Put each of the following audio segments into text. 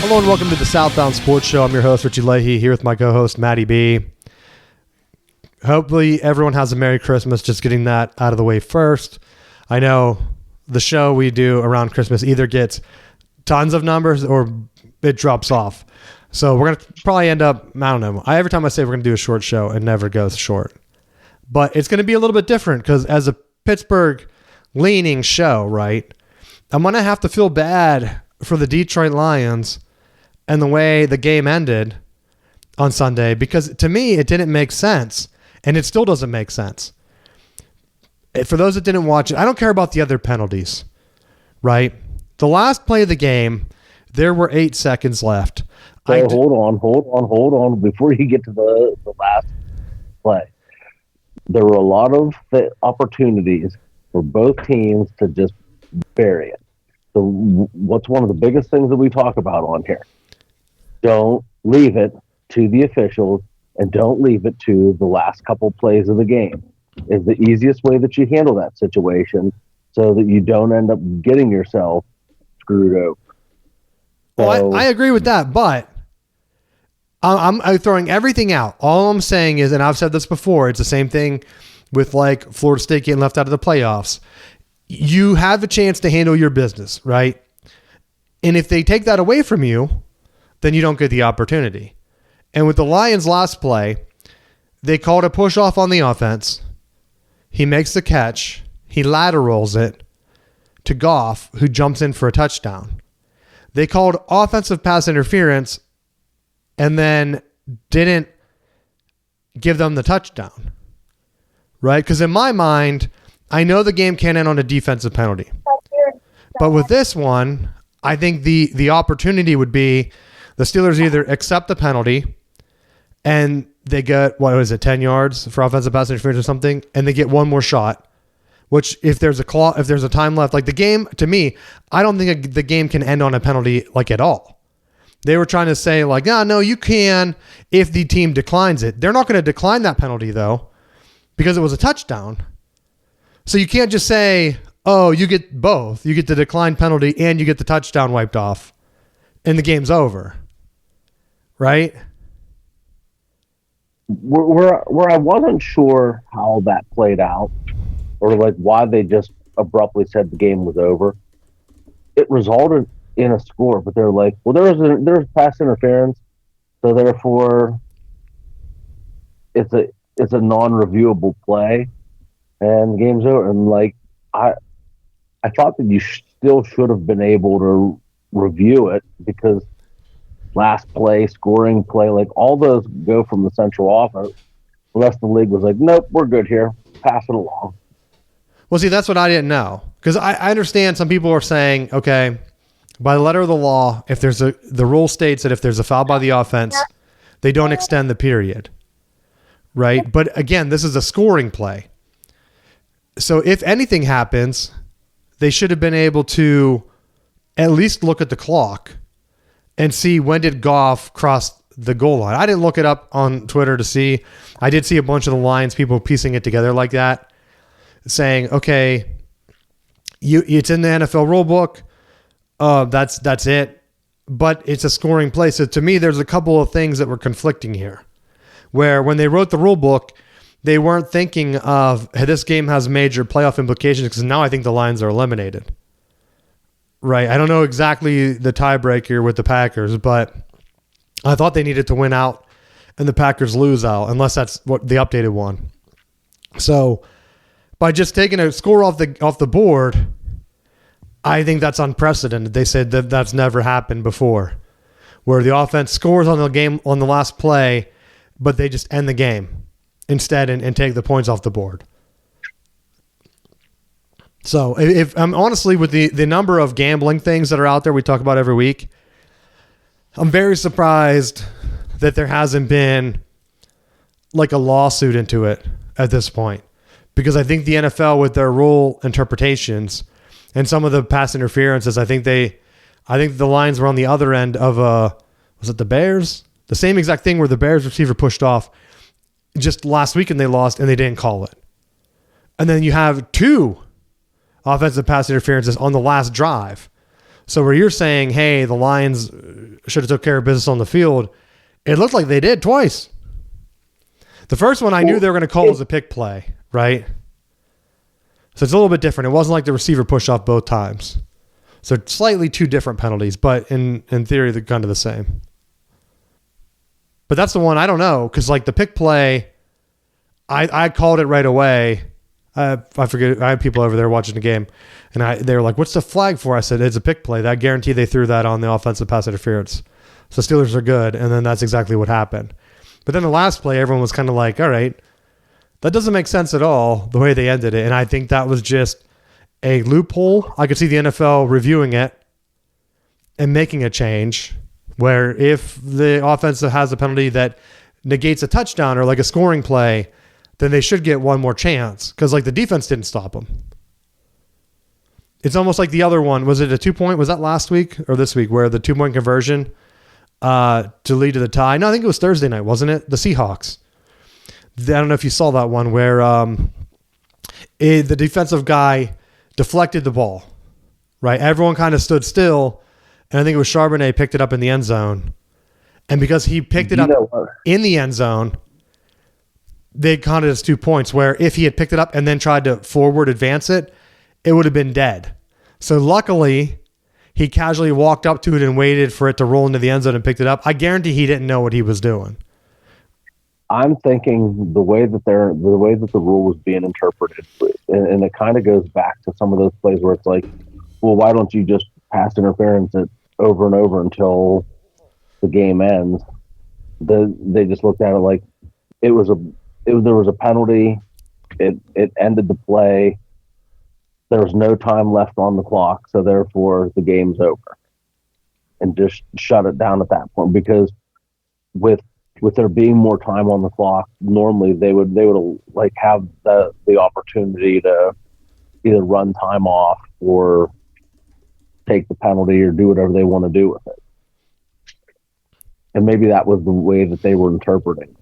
Hello and welcome to the Southbound Sports Show. I'm your host, Richie Leahy, here with my co-host, Maddie B. Hopefully everyone has a Merry Christmas, just getting that out of the way first. I know the show we do around Christmas either gets tons of numbers or it drops off. So we're going to probably end up, I don't know, every time I say we're going to do a short show, it never goes short. But it's going to be a little bit different because as a Pittsburgh-leaning show, right, I'm going to have to feel bad for the Detroit Lions and the way the game ended on Sunday, because to me, it didn't make sense, and it still doesn't make sense. For those that didn't watch it, I don't care about the other penalties, right? The last play of the game, there were 8 seconds left. So hold on. Before you get to the last play, there were a lot of opportunities for both teams to just bury it. So what's one of the biggest things that we talk about on here? Don't leave it to the officials and don't leave it to the last couple plays of the game. Is the easiest way that you handle that situation so that you don't end up getting yourself screwed over. Well, I agree with that, but I'm throwing everything out. All I'm saying is, and I've said this before, it's the same thing with like Florida State getting left out of the playoffs. You have a chance to handle your business, right? And if they take that away from you, then you don't get the opportunity. And with the Lions' last play, they called a push off on the offense. He makes the catch. He laterals it to Goff, who jumps in for a touchdown. They called offensive pass interference and then didn't give them the touchdown, right? Because in my mind, I know the game can't end on a defensive penalty. But with this one, I think the opportunity would be the Steelers either accept the penalty and they get, 10 yards for offensive pass interference or something, and they get one more shot, which if there's a time left, like the game, to me, I don't think the game can end on a penalty like at all. They were trying to say like, no, you can if the team declines it. They're not going to decline that penalty though, because it was a touchdown. So you can't just say, oh, you get both. You get the decline penalty and you get the touchdown wiped off and the game's over. Right? Where I wasn't sure how that played out or like why they just abruptly said the game was over. It resulted in a score, but they're like, well, there's pass interference, so therefore it's a non-reviewable play and the game's over. And like I thought that you still should have been able to review it because last play, scoring play, like all those go from the central offense. The rest of the league was like, nope, we're good here. Pass it along. Well, see, that's what I didn't know. Because I understand some people are saying, okay, by the letter of the law, if the rule states that if there's a foul by the offense, they don't extend the period. Right? But again, this is a scoring play. So if anything happens, they should have been able to at least look at the clock and see when did Goff cross the goal line. I didn't look it up on Twitter to see. I did see a bunch of the Lions people piecing it together like that, saying, okay, it's in the NFL rule book. That's it. But it's a scoring play. So to me, there's a couple of things that were conflicting here, where when they wrote the rule book, they weren't thinking of, hey, this game has major playoff implications, because now I think the Lions are eliminated. Right. I don't know exactly the tiebreaker with the Packers, but I thought they needed to win out and the Packers lose out, unless that's what the updated one. So by just taking a score off the board, I think that's unprecedented. They said that that's never happened before, where the offense scores on the game on the last play, but they just end the game instead and take the points off the board. So if I'm honestly, with the number of gambling things that are out there we talk about every week, I'm very surprised that there hasn't been like a lawsuit into it at this point, because I think the NFL, with their rule interpretations and some of the pass interferences, I think the Lions were on the other end of was it the Bears? The same exact thing where the Bears receiver pushed off just last week and they lost and they didn't call it. And then you have 2 offensive pass interferences on the last drive. So where you're saying, hey, the Lions should have took care of business on the field, it looked like they did twice. The first one I knew they were going to call as a pick play, right? So it's a little bit different. It wasn't like the receiver pushed off both times. So slightly two different penalties, but in theory, they're kind of the same. But that's the one I don't know, because like the pick play, I called it right away. I forget. I had people over there watching the game, and they were like, "What's the flag for?" I said, "It's a pick play." I guarantee they threw that on the offensive pass interference. So Steelers are good, and then that's exactly what happened. But then the last play, everyone was kind of like, "All right, that doesn't make sense at all the way they ended it." And I think that was just a loophole. I could see the NFL reviewing it and making a change where if the offense has a penalty that negates a touchdown or like a scoring play, then they should get one more chance because like the defense didn't stop them. It's almost like the other one. Was it a 2-point? Was that last week or this week where the 2-point conversion to lead to the tie? No, I think it was Thursday night, wasn't it? The Seahawks. I don't know if you saw that one where the defensive guy deflected the ball, right? Everyone kind of stood still, and I think it was Charbonnet picked it up in the end zone. And because he picked it up in the end zone, they counted as 2 points, where if he had picked it up and then tried to forward advance it, it would have been dead. So luckily, he casually walked up to it and waited for it to roll into the end zone and picked it up. I guarantee he didn't know what he was doing. I'm thinking the way that the rule was being interpreted, and it kind of goes back to some of those plays where it's like, well, why don't you just pass interference it over and over until the game ends? They just looked at it like there was a penalty. It ended the play. There was no time left on the clock, so therefore the game's over, and just shut it down at that point. Because with there being more time on the clock, normally they would like have the opportunity to either run time off or take the penalty or do whatever they want to do with it. And maybe that was the way that they were interpreting.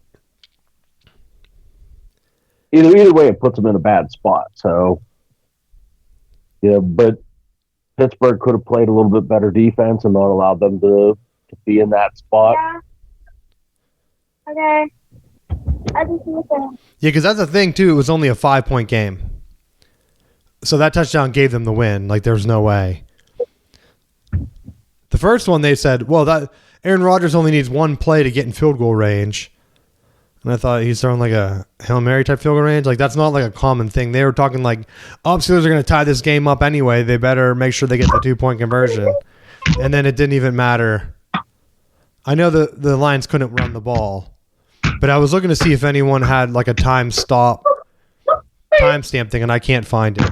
Either way, it puts them in a bad spot. So, yeah, but Pittsburgh could have played a little bit better defense and not allowed them to be in that spot. Yeah. Okay. I just need to. Yeah, because that's the thing, too. It was only a 5-point game. So that touchdown gave them the win. Like, there's no way. The first one, they said, well, that Aaron Rodgers only needs one play to get in field goal range. And I thought he's throwing like a Hail Mary type field goal range. Like, that's not like a common thing. They were talking like, oh, Steelers are going to tie this game up anyway. They better make sure they get the 2-point conversion. And then it didn't even matter. I know the Lions couldn't run the ball, but I was looking to see if anyone had like a timestamp thing, and I can't find it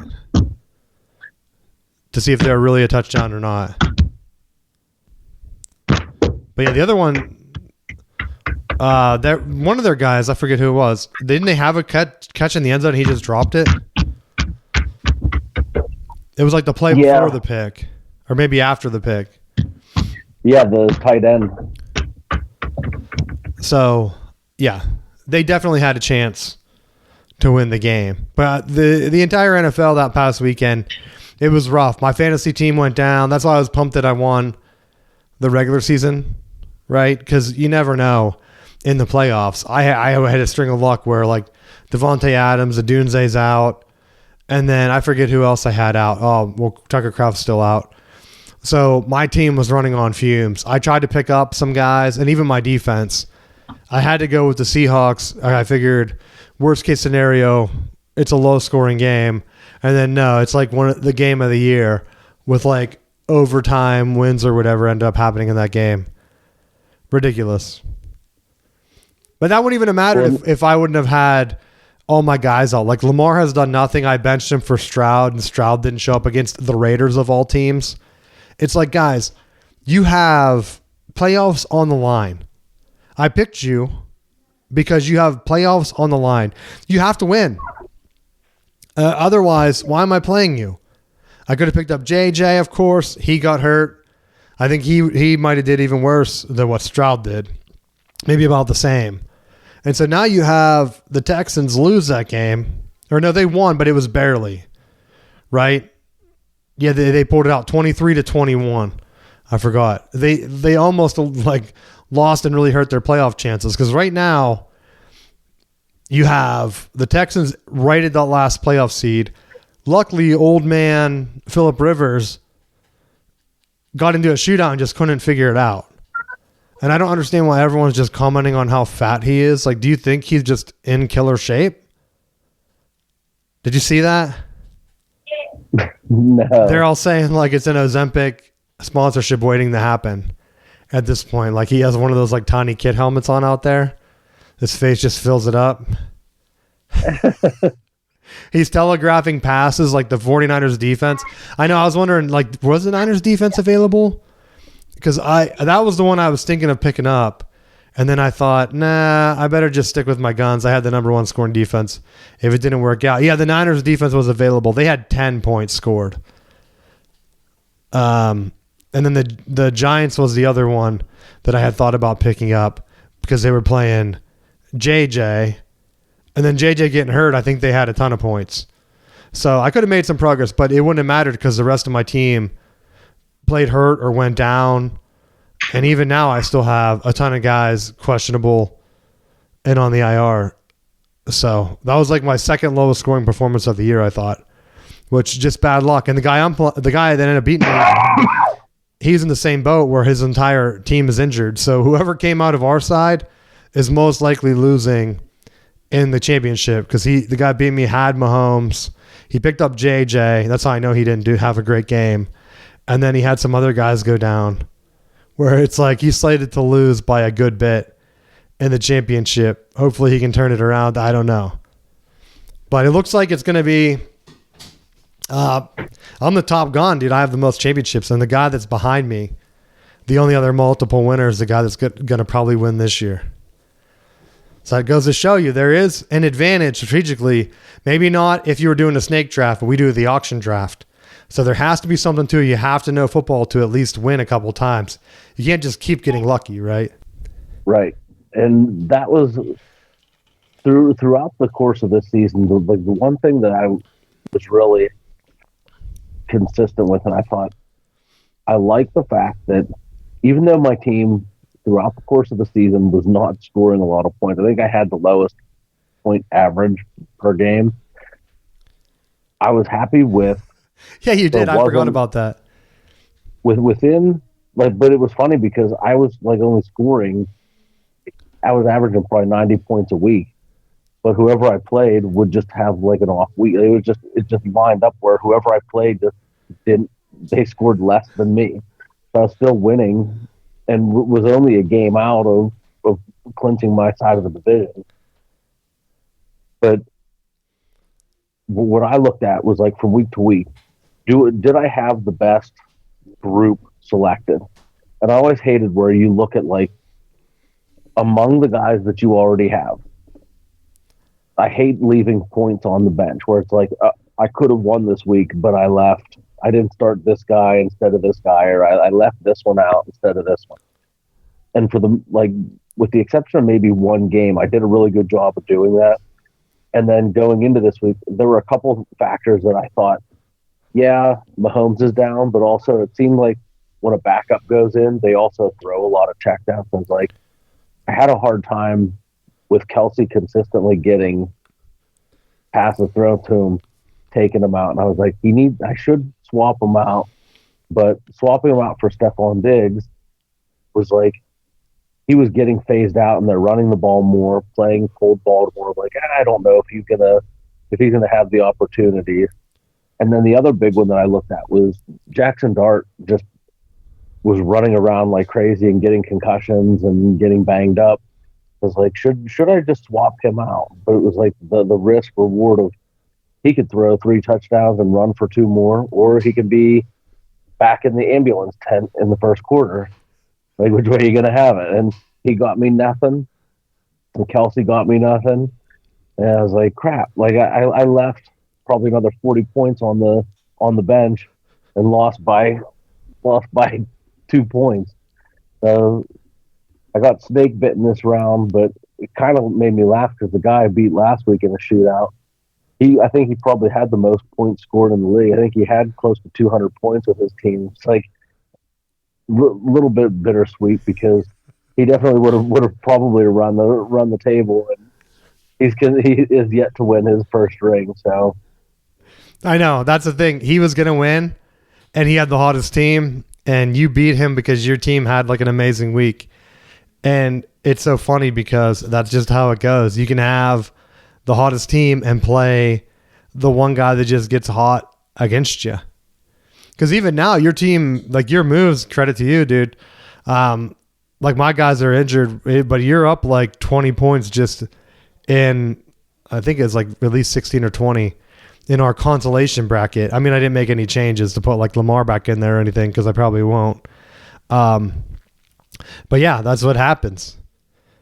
to see if they're really a touchdown or not. But yeah, the other one, one of their guys, I forget who it was. Didn't they have a catch in the end zone? And he just dropped it. It was like the play before the pick, or maybe after the pick. Yeah, the tight end. So, yeah, they definitely had a chance to win the game. But the entire NFL that past weekend, it was rough. My fantasy team went down. That's why I was pumped that I won the regular season, right? Because you never know in the playoffs. I had a string of luck where like Devontae Adams, Adunze's out, and then I forget who else I had out. Oh, well, Tucker Kraft's still out. So my team was running on fumes. I tried to pick up some guys, and even my defense. I had to go with the Seahawks. I figured worst case scenario, it's a low scoring game. And then no, it's like the game of the year with like overtime wins or whatever ended up happening in that game. Ridiculous. But that wouldn't even have mattered if I wouldn't have had all my guys out. Like Lamar has done nothing. I benched him for Stroud, and Stroud didn't show up against the Raiders of all teams. It's like, guys, you have playoffs on the line. I picked you because you have playoffs on the line. You have to win. Otherwise, why am I playing you? I could have picked up JJ, of course. He got hurt. I think he might have did even worse than what Stroud did. Maybe about the same. And so now you have the Texans lose that game. Or no, they won, but it was barely. Right? Yeah, they pulled it out 23-21. I forgot. They almost like lost and really hurt their playoff chances because right now you have the Texans right at that last playoff seed. Luckily, old man Phillip Rivers got into a shootout and just couldn't figure it out. And I don't understand why everyone's just commenting on how fat he is. Like, do you think he's just in killer shape? Did you see that? No. They're all saying like it's an Ozempic sponsorship waiting to happen at this point. Like he has one of those like tiny kid helmets on out there. His face just fills it up. He's telegraphing passes like the 49ers defense. I know. I was wondering, like, was the Niners defense available? Because that was the one I was thinking of picking up. And then I thought, nah, I better just stick with my guns. I had the number one scoring defense if it didn't work out. Yeah, the Niners defense was available. They had 10 points scored. And then the Giants was the other one that I had thought about picking up because they were playing JJ. And then JJ getting hurt, I think they had a ton of points. So I could have made some progress, but it wouldn't have mattered because the rest of my team played hurt or went down. And even now, I still have a ton of guys questionable and on the IR. So that was like my second lowest scoring performance of the year, I thought, which just bad luck. And the guy that ended up beating me, he's in the same boat where his entire team is injured. So whoever came out of our side is most likely losing in the championship because the guy beat me had Mahomes. He picked up JJ. That's how I know he didn't have a great game. And then he had some other guys go down where it's like he's slated to lose by a good bit in the championship. Hopefully he can turn it around. I don't know. But it looks like it's going to be I'm the top gun, dude. I have the most championships. And the guy that's behind me, the only other multiple winner is the guy that's going to probably win this year. So it goes to show you there is an advantage strategically. Maybe not if you were doing a snake draft, but we do the auction draft. So there has to be something to it. You have to know football to at least win a couple times. You can't just keep getting lucky, right? Right. And that was throughout the course of this season, the one thing that I was really consistent with, and I thought I like the fact that even though my team throughout the course of the season was not scoring a lot of points, I think I had the lowest point average per game. I was happy with. Yeah, you did. I forgot about that. Within, like, but it was funny because I was like only scoring. I was averaging probably 90 points a week, but whoever I played would just have like an off week. It just lined up where whoever I played just didn't. They scored less than me, so I was still winning, and was only a game out of clinching my side of the division. But what I looked at was like from week to week. Did I have the best group selected? And I always hated where you look at like among the guys that you already have. I hate leaving points on the bench where it's like I could have won this week, but I left. I didn't start this guy instead of this guy, or I left this one out instead of this one. And for the with the exception of maybe one game, I did a really good job of doing that. And then going into this week, there were a couple of factors that I thought, yeah, Mahomes is down, but also it seemed like when a backup goes in, they also throw a lot of checkdowns. I was like, I had a hard time with Kelsey consistently getting passes thrown to him, taking him out. And I was like, I should swap him out. But swapping him out for Stephon Diggs was like, he was getting phased out and they're running the ball more, playing cold ball more. Like, I don't know if he's gonna have the opportunity. And then the other big one that I looked at was Jackson Dart just was running around like crazy and getting concussions and getting banged up. I was like, should I just swap him out? But it was like the risk reward of he could throw 3 touchdowns and run for 2 more, or he could be back in the ambulance tent in the first quarter. Like, which way are you going to have it? And he got me nothing. And Kelsey got me nothing. And I was like, crap. Like, I left probably another 40 points on the bench and lost by 2 points. So I got snake bitten this round, but it kind of made me laugh because the guy I beat last week in a shootout, I think he probably had the most points scored in the league. I think he had close to 200 points with his team. It's like a little bit bittersweet because he definitely would have probably run the table, and he is yet to win his first ring. So I know that's the thing. He was gonna win, and he had the hottest team, and you beat him because your team had like an amazing week. And it's so funny because that's just how it goes. You can have the hottest team and play the one guy that just gets hot against you. Because even now, your team, like your moves, credit to you, dude. Like my guys are injured, but you're up like 20 points just in, I think it's like at least 16 or 20 in our consolation bracket. I mean, I didn't make any changes to put like Lamar back in there or anything because I probably won't. But yeah, that's what happens.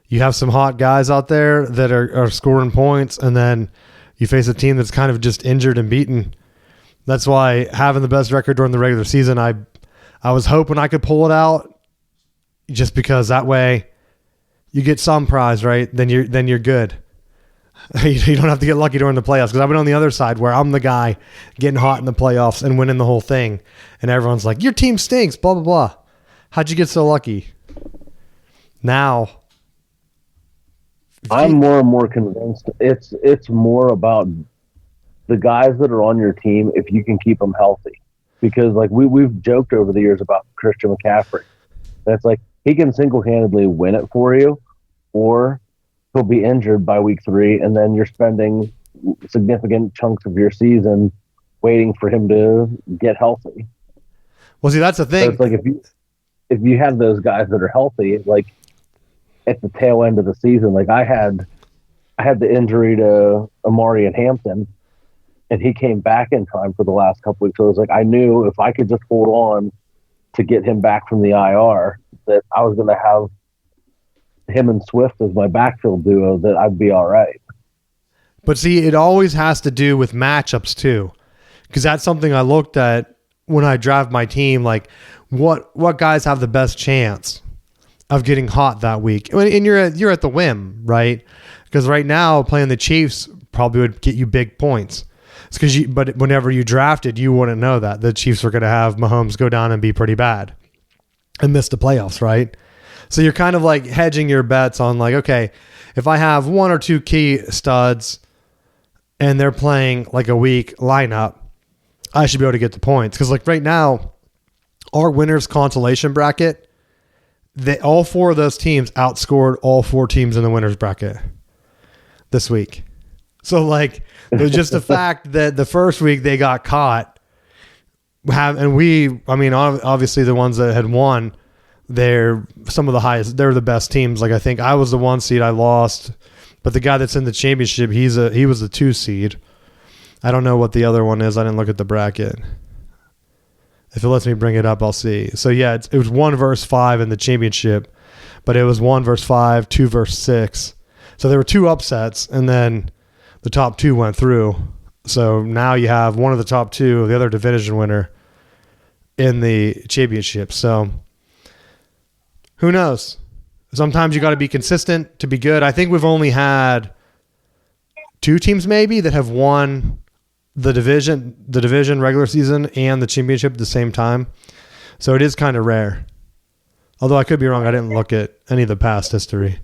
You have some hot guys out there that are scoring points, and then you face a team that's kind of just injured and beaten. That's why having the best record during the regular season, I was hoping I could pull it out, just because that way you get some prize, right? Then you're good. You don't have to get lucky during the playoffs, because I've been on the other side where I'm the guy getting hot in the playoffs and winning the whole thing, and everyone's like, "Your team stinks," blah blah blah. How'd you get so lucky? Now, I'm more and more convinced it's more about the guys that are on your team, if you can keep them healthy. Because like we've joked over the years about Christian McCaffrey. That's like he can single-handedly win it for you, or he'll be injured by week 3, and then you're spending significant chunks of your season waiting for him to get healthy. Well, see, that's the thing. So it's like if you have those guys that are healthy, like at the tail end of the season, like I had the injury to Amari and Hampton, and he came back in time for the last couple weeks. So it was like I knew if I could just hold on to get him back from the IR, that I was going to have him and Swift as my backfield duo, that I'd be all right. But see, it always has to do with matchups too, because that's something I looked at when I draft my team. Like, what guys have the best chance of getting hot that week? And you're at the whim, right? Because right now playing the Chiefs probably would get you big points. It's but whenever you drafted, you wouldn't know that the Chiefs were going to have Mahomes go down and be pretty bad and miss the playoffs, right? So you're kind of like hedging your bets on like, okay, if I have 1 or 2 key studs and they're playing like a weak lineup, I should be able to get the points. Because like right now, our winners consolation bracket, all 4 of those teams outscored all 4 teams in the winners bracket this week. So like, there's just the fact that the first week they got caught, obviously the ones that had won, they're some of the highest. They're the best teams. Like I think I was the 1 seed, I lost, but the guy that's in the championship, he was the 2 seed. I don't know what the other one is. I didn't look at the bracket. If it lets me bring it up, I'll see. So yeah, it was 1 versus 5 in the championship, but it was 1 versus 5, 2 versus 6. So there were 2 upsets, and then the top 2 went through. So now you have one of the top 2, the other division winner, in the championship. So who knows? Sometimes you got to be consistent to be good. I think we've only had 2 teams maybe that have won the division regular season and the championship at the same time. So it is kind of rare. Although I could be wrong. I didn't look at any of the past history.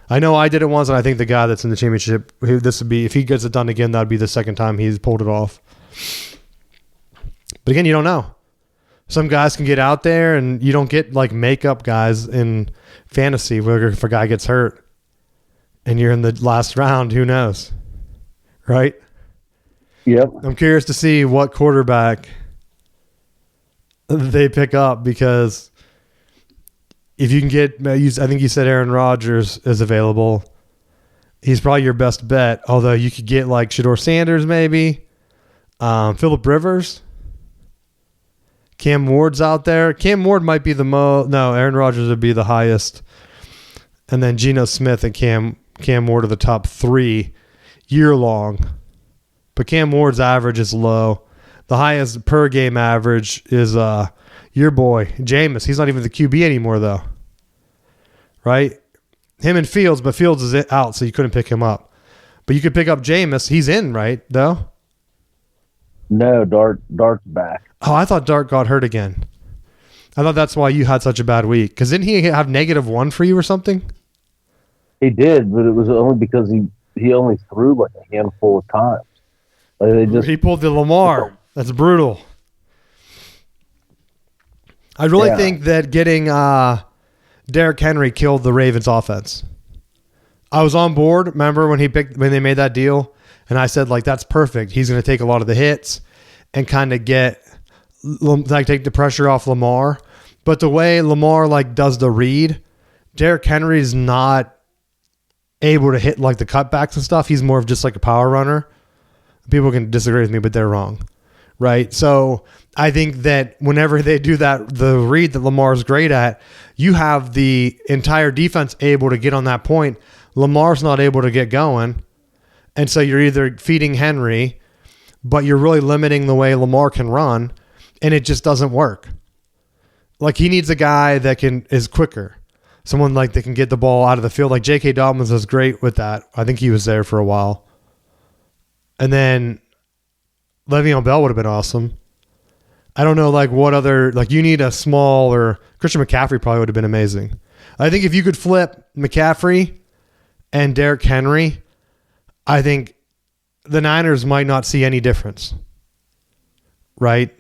I know I did it once, and I think the guy that's in the championship, this would be, if he gets it done again, that would be the second time he's pulled it off. But again, you don't know. Some guys can get out there, and you don't get like makeup guys in fantasy where if a guy gets hurt and you're in the last round, who knows? Right? Yep. I'm curious to see what quarterback they pick up, because if you can get, I think you said Aaron Rodgers is available. He's probably your best bet, although you could get like Shedeur Sanders maybe, Phillip Rivers. Cam Ward's out there. Cam Ward might be the most. No, Aaron Rodgers would be the highest. And then Geno Smith and Cam Ward are the top 3 year-long. But Cam Ward's average is low. The highest per game average is your boy, Jameis. He's not even the QB anymore, though. Right? Him and Fields, but Fields is out, so you couldn't pick him up. But you could pick up Jameis. He's in, right, though? No, Dart's back. Oh, I thought Dart got hurt again. I thought that's why you had such a bad week. Because didn't he have -1 for you or something? He did, but it was only because he only threw like a handful of times. Like He pulled the Lamar. That's brutal. I really think that getting Derrick Henry killed the Ravens offense. I was on board. Remember when they made that deal, and I said like that's perfect. He's going to take a lot of the hits and kind of take the pressure off Lamar. But the way Lamar like does the read, Derrick Henry is not able to hit like the cutbacks and stuff. He's more of just like a power runner. People can disagree with me, but they're wrong, right? So I think that whenever they do the read that Lamar's great at, you have the entire defense able to get on that point. Lamar's not able to get going. And so you're either feeding Henry, but you're really limiting the way Lamar can run, and it just doesn't work. Like he needs a guy that is quicker. Someone like that can get the ball out of the field. Like J.K. Dobbins was great with that. I think he was there for a while. And then Le'Veon Bell would have been awesome. I don't know, like what other, like you need a small, or Christian McCaffrey probably would have been amazing. I think if you could flip McCaffrey and Derrick Henry, I think the Niners might not see any difference, right?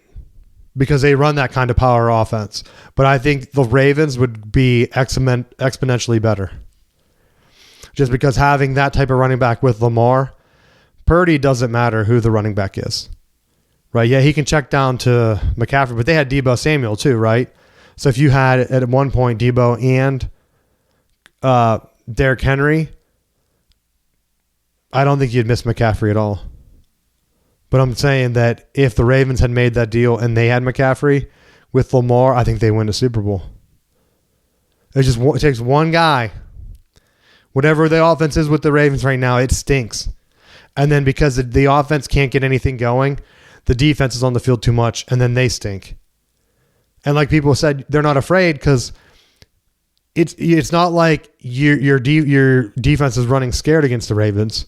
Because they run that kind of power offense. But I think the Ravens would be exponentially better. Just because having that type of running back with Lamar, Purdy doesn't matter who the running back is, right? Yeah, he can check down to McCaffrey, but they had Deebo Samuel too, right? So if you had at one point Deebo and Derrick Henry, I don't think you'd miss McCaffrey at all. But I'm saying that if the Ravens had made that deal and they had McCaffrey with Lamar, I think they win the Super Bowl. It takes one guy. Whatever the offense is with the Ravens right now, it stinks. And then because the offense can't get anything going, the defense is on the field too much, and then they stink. And like people said, they're not afraid because it's not like your defense is running scared against the Ravens.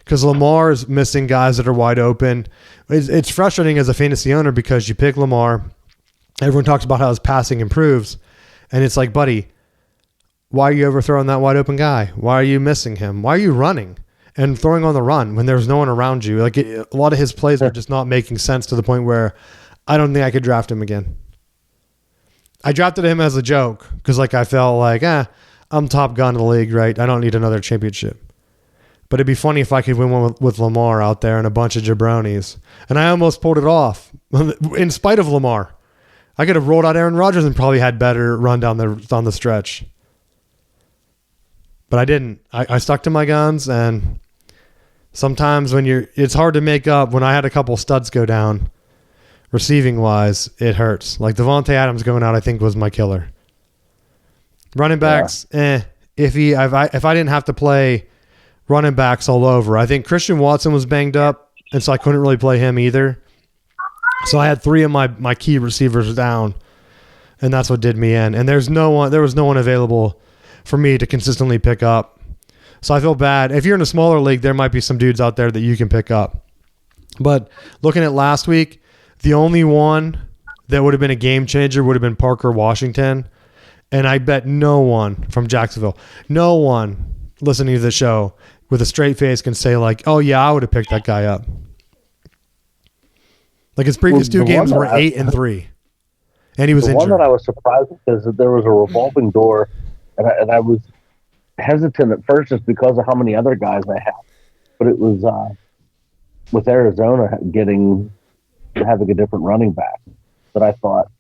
Because Lamar is missing guys that are wide open. It's frustrating as a fantasy owner because you pick Lamar. Everyone talks about how his passing improves. And it's like, buddy, why are you overthrowing that wide open guy? Why are you missing him? Why are you running and throwing on the run when there's no one around you? Like a lot of his plays are just not making sense to the point where I don't think I could draft him again. I drafted him as a joke because like I felt like, I'm top gun in the league, right? I don't need another championship. But it'd be funny if I could win one with Lamar out there and a bunch of jabronis. And I almost pulled it off in spite of Lamar. I could have rolled out Aaron Rodgers and probably had better run down the stretch. But I didn't. I stuck to my guns, and sometimes it's hard to make up. When I had a couple studs go down, receiving wise, it hurts. Like Devontae Adams going out, I think was my killer. Running backs, If I didn't have to play running backs all over. I think Christian Watson was banged up, and so I couldn't really play him either. So I had 3 of my key receivers down, and that's what did me in. And there was no one available for me to consistently pick up. So I feel bad. If you're in a smaller league, there might be some dudes out there that you can pick up. But looking at last week, the only one that would have been a game changer would have been Parker Washington. And I bet no one from Jacksonville, no one listening to the show with a straight face can say like, oh yeah, I would have picked that guy up. Like his previous 2 games were 8-3, and he was injured. The one that I was surprised is that there was a revolving door, and I was hesitant at first just because of how many other guys I had. But it was with Arizona having a different running back that I thought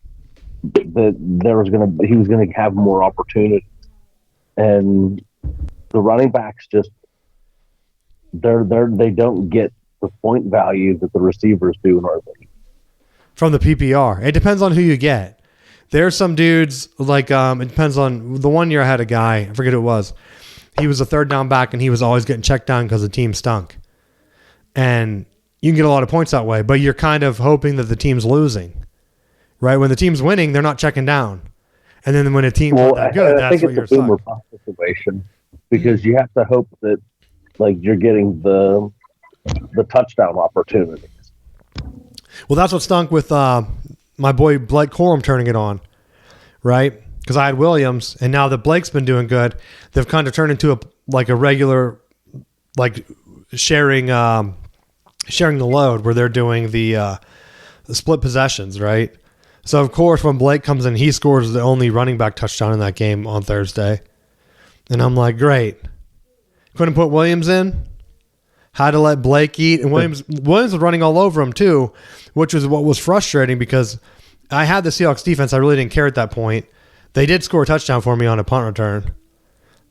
that he was gonna have more opportunity, and the running backs just they don't get the point value that the receivers do in our league. From the PPR. It depends on who you get. There's some dudes like it depends on the one year I had a guy, I forget who it was. He was a third down back and he was always getting checked down because the team stunk. And you can get a lot of points that way, but you're kind of hoping that the team's losing. Right? When the team's winning, they're not checking down. And then when a team's not that good, that's when you're stuck. I think it's a boomer situation because you have to hope that like you're getting the touchdown opportunities. Well, that's what stunk with my boy Blake Corum turning it on, right? Because I had Williams, and now that Blake's been doing good, they've kind of turned into a regular, like sharing the load where they're doing the split possessions, right? So of course when Blake comes in, he scores the only running back touchdown in that game on Thursday, and I'm like, great. Couldn't put Williams in. Had to let Blake eat, and Williams was running all over him too, which was what was frustrating because I had the Seahawks defense. I really didn't care at that point. They did score a touchdown for me on a punt return,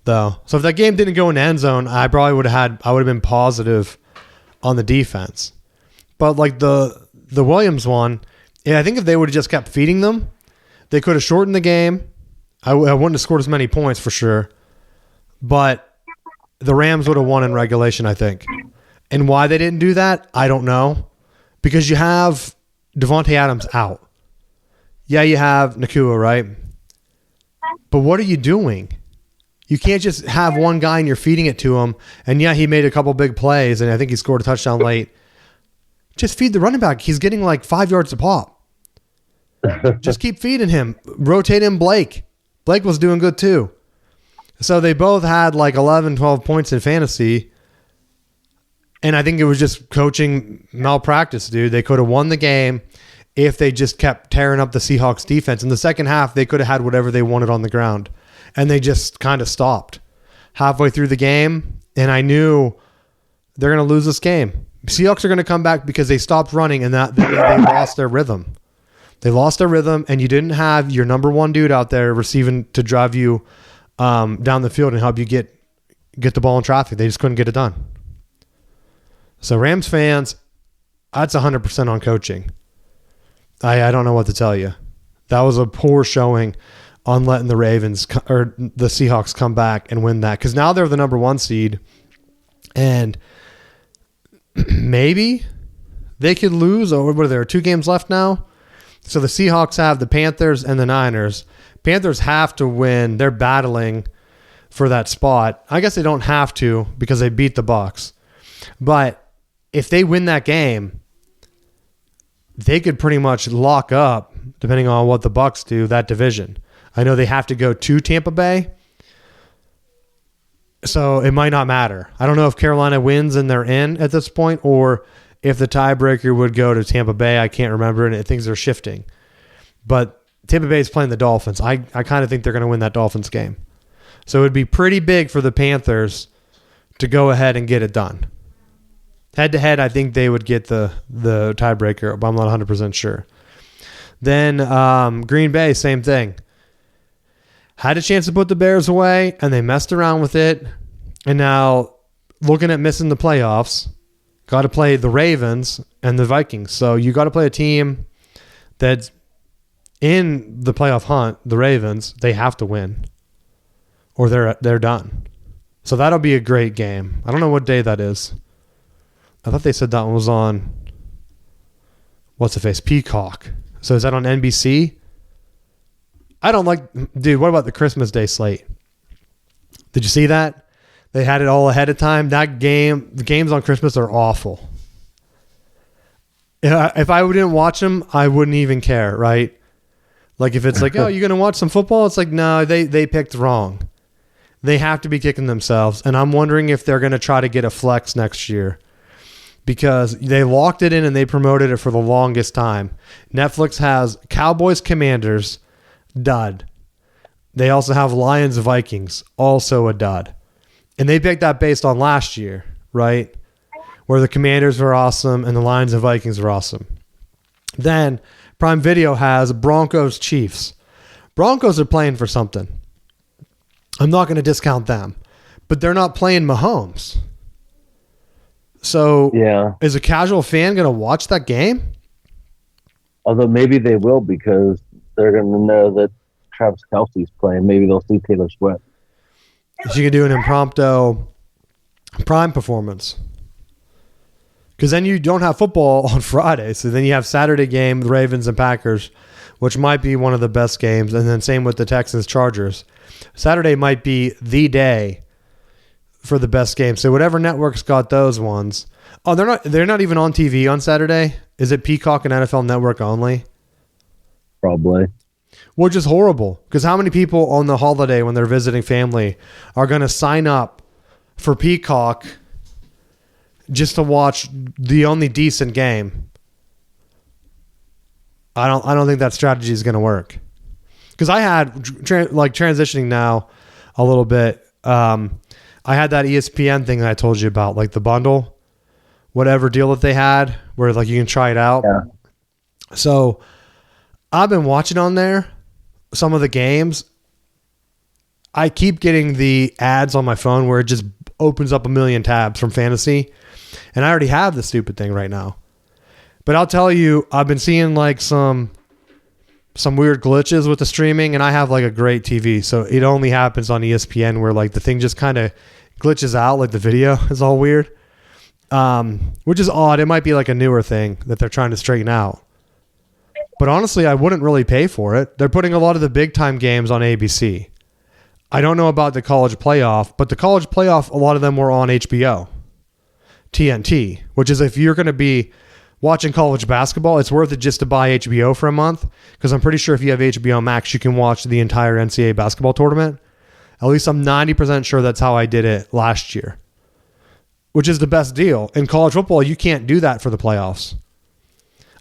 though. So if that game didn't go in the end zone, I probably would have been positive on the defense. But like the Williams one, I think if they would have just kept feeding them, they could have shortened the game. I wouldn't have scored as many points for sure, but the Rams would have won in regulation, I think. And why they didn't do that, I don't know. Because you have Devontae Adams out. Yeah, you have Nakua, right? But what are you doing? You can't just have one guy and you're feeding it to him. And yeah, he made a couple big plays, and I think he scored a touchdown late. Just feed the running back. He's getting like 5 yards a pop. Just keep feeding him. Rotate in Blake. Blake was doing good too. So they both had like 11, 12 points in fantasy. And I think it was just coaching malpractice, dude. They could have won the game if they just kept tearing up the Seahawks defense. In the second half, they could have had whatever they wanted on the ground. And they just kind of stopped halfway through the game. And I knew they're going to lose this game. Seahawks are going to come back because they stopped running and that they lost their rhythm. They lost their rhythm, and you didn't have your number one dude out there receiving to drive you down the field and help you get the ball in traffic. They just couldn't get it done. So Rams fans, that's 100% on coaching. I don't know what to tell you. That was a poor showing on letting the Ravens or the Seahawks come back and win that, because now they're the number one seed, and maybe they could lose. Or what are there 2 games left now? So the Seahawks have the Panthers and the Niners. Panthers have to win. They're battling for that spot. I guess they don't have to because they beat the Bucs. But if they win that game, they could pretty much lock up, depending on what the Bucs do, that division. I know they have to go to Tampa Bay, so it might not matter. I don't know if Carolina wins and they're in at this point, or if the tiebreaker would go to Tampa Bay. I can't remember, and things are shifting. But Tampa Bay is playing the Dolphins. I kind of think they're going to win that Dolphins game. So it would be pretty big for the Panthers to go ahead and get it done. Head-to-head, I think they would get the tiebreaker, but I'm not 100% sure. Then Green Bay, same thing. Had a chance to put the Bears away, and they messed around with it. And now, looking at missing the playoffs, got to play the Ravens and the Vikings. So you got to play a team that's in the playoff hunt, the Ravens. They have to win, or they're done. So that'll be a great game. I don't know what day that is. I thought they said that one was on, what's the face? Peacock. So is that on NBC? I don't like, dude, what about the Christmas Day slate? Did you see that? They had it all ahead of time. That game, the games on Christmas are awful. If I didn't watch them, I wouldn't even care, right? Like if it's like, oh, you're going to watch some football? It's like, no, they picked wrong. They have to be kicking themselves. And I'm wondering if they're going to try to get a flex next year, because they locked it in and they promoted it for the longest time. Netflix has Cowboys Commanders, dud. They also have Lions Vikings, also a dud. And they picked that based on last year, right? Where the Commanders were awesome and the Lions and Vikings were awesome. Then Prime Video has Broncos Chiefs. Broncos are playing for something. I'm not going to discount them, but they're not playing Mahomes. So yeah, is a casual fan going to watch that game? Although maybe they will, because they're going to know that Travis Kelce's playing. Maybe they'll see Taylor Swift. You can do an impromptu Prime performance. Because then you don't have football on Friday. So then you have Saturday game, the Ravens and Packers, which might be one of the best games. And then same with the Texans Chargers. Saturday might be the day for the best game. So whatever network's got those ones. Oh, they're not even on TV on Saturday. Is it Peacock and NFL Network only? Probably. Which is horrible, because how many people on the holiday when they're visiting family are going to sign up for Peacock just to watch the only decent game? I don't think that strategy is going to work. Because I had transitioning now a little bit. I had that ESPN thing that I told you about, like the bundle, whatever deal that they had, where like you can try it out. Yeah. So I've been watching on there some of the games. I keep getting the ads on my phone where it just opens up a million tabs from fantasy, and I already have the stupid thing right now. But I'll tell you, I've been seeing like some weird glitches with the streaming, and I have like a great TV, so it only happens on ESPN where like the thing just kind of glitches out, like the video is all weird, which is odd. It might be like a newer thing that they're trying to straighten out. But honestly, I wouldn't really pay for it. They're putting a lot of the big time games on ABC. I don't know about the college playoff, but the college playoff, a lot of them were on HBO, TNT, which is if you're going to be watching college basketball, it's worth it just to buy HBO for a month, because I'm pretty sure if you have HBO Max, you can watch the entire NCAA basketball tournament. At least I'm 90% sure that's how I did it last year, which is the best deal. In college football, you can't do that for the playoffs.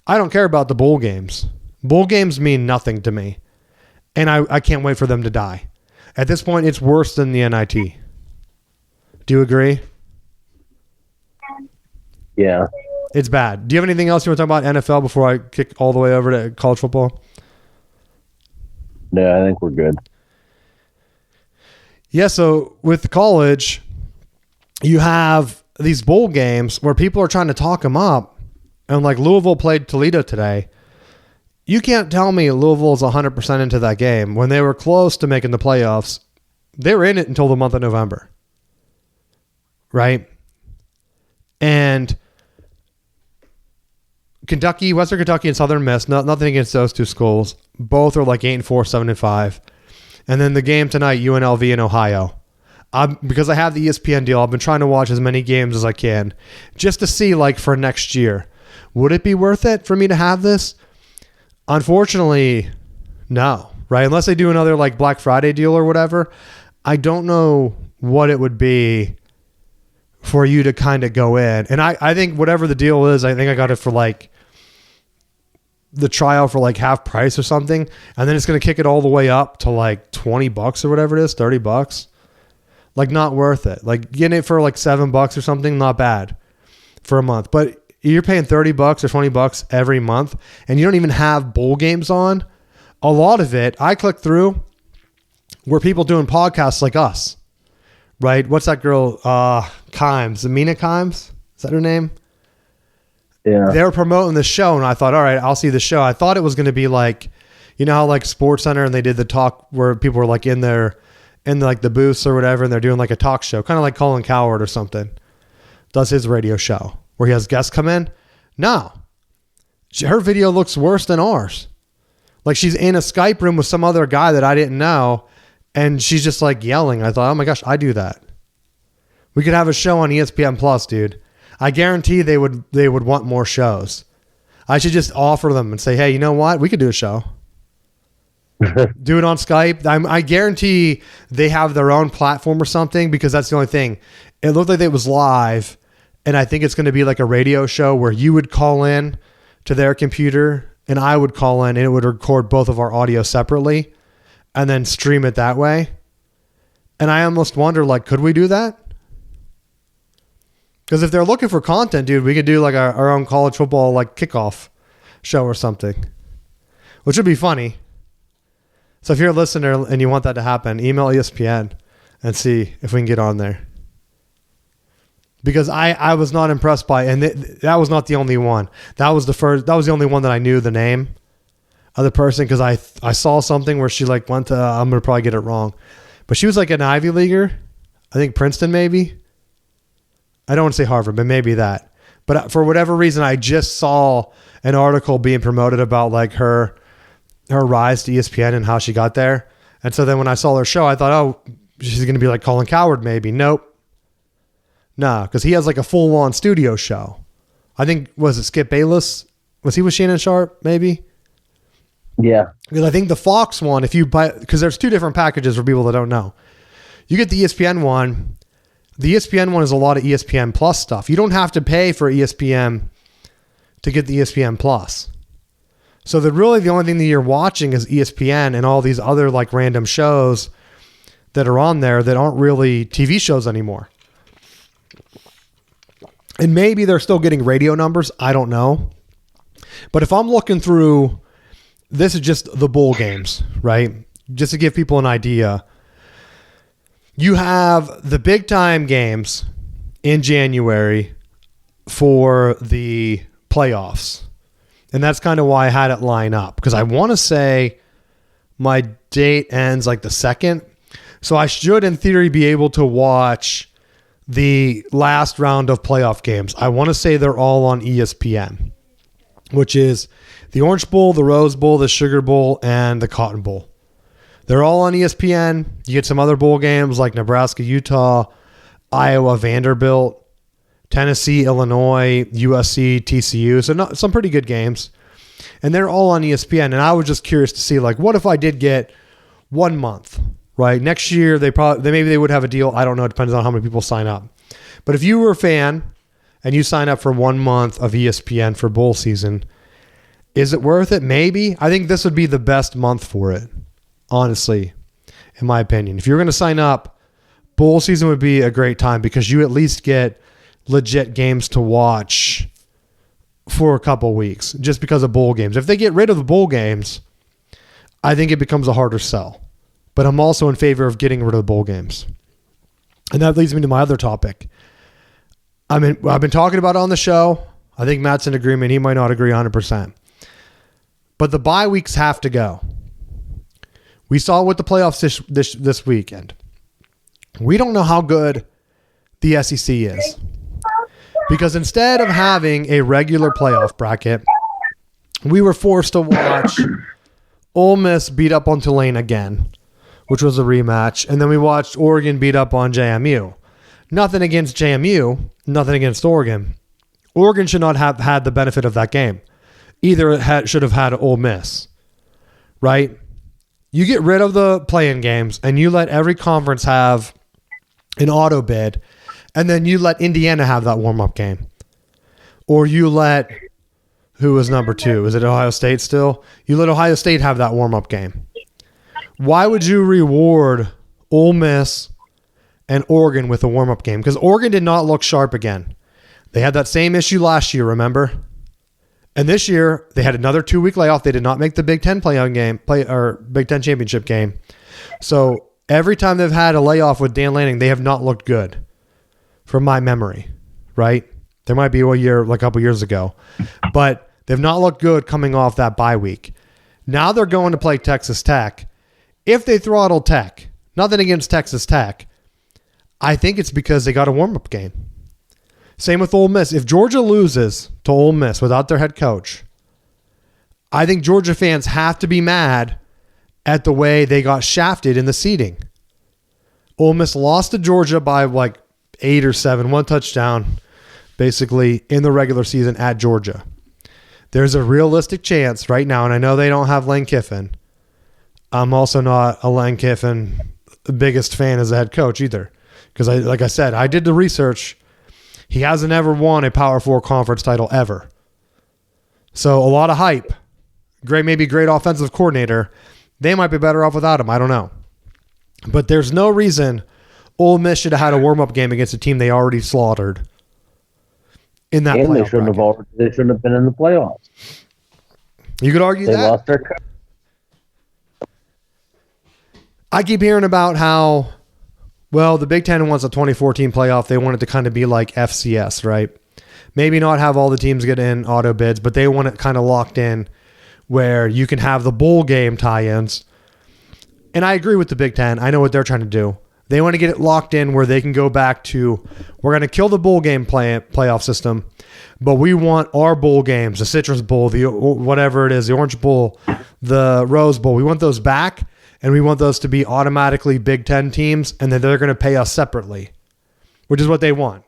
I don't care about the bowl games. Bowl games mean nothing to me, and I can't wait for them to die. At this point, it's worse than the NIT. Do you agree? Yeah. It's bad. Do you have anything else you want to talk about NFL before I kick all the way over to college football? No, I think we're good. Yeah, so with college, you have these bowl games where people are trying to talk them up. And like Louisville played Toledo today. You can't tell me Louisville is 100% into that game. When they were close to making the playoffs, they were in it until the month of November. Right? And Kentucky, Western Kentucky, and Southern Miss, nothing against those two schools. Both are like 8-4, 7-5. And then the game tonight, UNLV and Ohio. Because I have the ESPN deal, I've been trying to watch as many games as I can just to see, like, for next year, would it be worth it for me to have this? Unfortunately, no, right? Unless they do another, like, Black Friday deal or whatever, I don't know what it would be for you to kind of go in. And I think whatever the deal is, I think I got it for, like, the trial for like half price or something, and then it's going to kick it all the way up to like $20 or whatever it is, $30. Like, not worth it. Like, getting it for like $7 or something, not bad for a month. But you're paying $30 or $20 every month, and you don't even have bowl games on. A lot of it, I click through where people doing podcasts like us, right? What's that girl? Kimes, Amina Kimes? Is that her name? Yeah. They were promoting the show, and I thought, all right, I'll see the show. I thought it was going to be like, you know how like Sports Center and they did the talk where people were like in like the booths or whatever, and they're doing like a talk show, kind of like Colin Cowherd or something does his radio show where he has guests come in. No, her video looks worse than ours. Like, she's in a Skype room with some other guy that I didn't know, and she's just like yelling. I thought, oh my gosh, I do that. We could have a show on ESPN Plus, dude. I guarantee they would want more shows. I should just offer them and say, hey, you know what? We could do a show. Do it on Skype. I guarantee they have their own platform or something, because that's the only thing. It looked like it was live, and I think it's going to be like a radio show where you would call in to their computer and I would call in, and it would record both of our audio separately and then stream it that way. And I almost wonder, like, could we do that? Because if they're looking for content, dude, we could do like our own college football like kickoff show or something, which would be funny. So if you're a listener and you want that to happen, email ESPN and see if we can get on there. Because I was not impressed by, and that was not the only one. That was the only one that I knew the name of the person, because I saw something where she like went to, I'm going to probably get it wrong, but she was like an Ivy Leaguer. I think Princeton maybe. I don't want to say Harvard, but maybe that. But for whatever reason, I just saw an article being promoted about like her rise to ESPN and how she got there. And so then when I saw her show, I thought, oh, she's going to be like Colin Cowherd maybe. Nope. No, because he has like a full-on studio show. I think, was it Skip Bayless? Was he with Shannon Sharp, maybe? Yeah. Because I think the Fox one, if you buy, because there's two different packages for people that don't know. You get the ESPN one. The ESPN one is a lot of ESPN Plus stuff. You don't have to pay for ESPN to get the ESPN Plus. So the only thing that you're watching is ESPN and all these other like random shows that are on there that aren't really TV shows anymore. And maybe they're still getting radio numbers. I don't know. But if I'm looking through, this is just the bowl games, right? Just to give people an idea. You have the big time games in January for the playoffs. And that's kind of why I had it line up. Because I want to say my date ends like the 2nd. So I should, in theory, be able to watch the last round of playoff games. I want to say they're all on ESPN, which is the Orange Bowl, the Rose Bowl, the Sugar Bowl, and the Cotton Bowl. They're all on ESPN. You get some other bowl games like Nebraska, Utah, Iowa, Vanderbilt, Tennessee, Illinois, USC, TCU. So some pretty good games. And they're all on ESPN. And I was just curious to see, like, what if I did get 1 month, right? Next year, maybe they would have a deal. I don't know. It depends on how many people sign up. But if you were a fan and you sign up for 1 month of ESPN for bowl season, is it worth it? Maybe. I think this would be the best month for it, honestly, in my opinion. If you're going to sign up, bowl season would be a great time because you at least get legit games to watch for a couple weeks just because of bowl games. If they get rid of the bowl games, I think it becomes a harder sell. But I'm also in favor of getting rid of the bowl games. And that leads me to my other topic. I've been talking about it on the show. I think Matt's in agreement. He might not agree 100%. But the bye weeks have to go. We saw with the playoffs this weekend. We don't know how good the SEC is. Because instead of having a regular playoff bracket, we were forced to watch Ole Miss beat up on Tulane again, which was a rematch. And then we watched Oregon beat up on JMU. Nothing against JMU, nothing against Oregon. Oregon should not have had the benefit of that game. Either it should have had Ole Miss, right? You get rid of the play-in games and you let every conference have an auto bid, and then you let Indiana have that warm-up game. Or you let, who was number 2? Is it Ohio State still? You let Ohio State have that warm-up game. Why would you reward Ole Miss and Oregon with a warm-up game? Because Oregon did not look sharp again. They had that same issue last year, remember? And this year, they had another 2-week layoff. They did not make the Big Ten Big Ten championship game. So every time they've had a layoff with Dan Lanning, they have not looked good, from my memory, right? There might be a couple years ago, but they've not looked good coming off that bye week. Now they're going to play Texas Tech. If they throttle Tech, nothing against Texas Tech, I think it's because they got a warm-up game. Same with Ole Miss. If Georgia loses to Ole Miss without their head coach, I think Georgia fans have to be mad at the way they got shafted in the seeding. Ole Miss lost to Georgia by like 8 or 7, 1 touchdown, basically, in the regular season at Georgia. There's a realistic chance right now, and I know they don't have Lane Kiffin. I'm also not a Lane Kiffin biggest fan as a head coach either. Because like I said, I did the research. He hasn't ever won a Power 4 conference title ever. So a lot of hype. Maybe great offensive coordinator. They might be better off without him. I don't know. But there's no reason Ole Miss should have had a warm-up game against a team they already slaughtered in that playoff bracket. They shouldn't have been in the playoffs. You could argue they that. Lost their. I keep hearing about how, well, the Big Ten wants a 2014 playoff. They want it to kind of be like FCS, right? Maybe not have all the teams get in auto bids, but they want it kind of locked in where you can have the bowl game tie-ins. And I agree with the Big Ten. I know what they're trying to do. They want to get it locked in where they can go back to, we're going to kill the bowl game playoff system, but we want our bowl games, the Citrus Bowl, the whatever it is, the Orange Bowl, the Rose Bowl. We want those back, and we want those to be automatically Big Ten teams, and then they're going to pay us separately, which is what they want.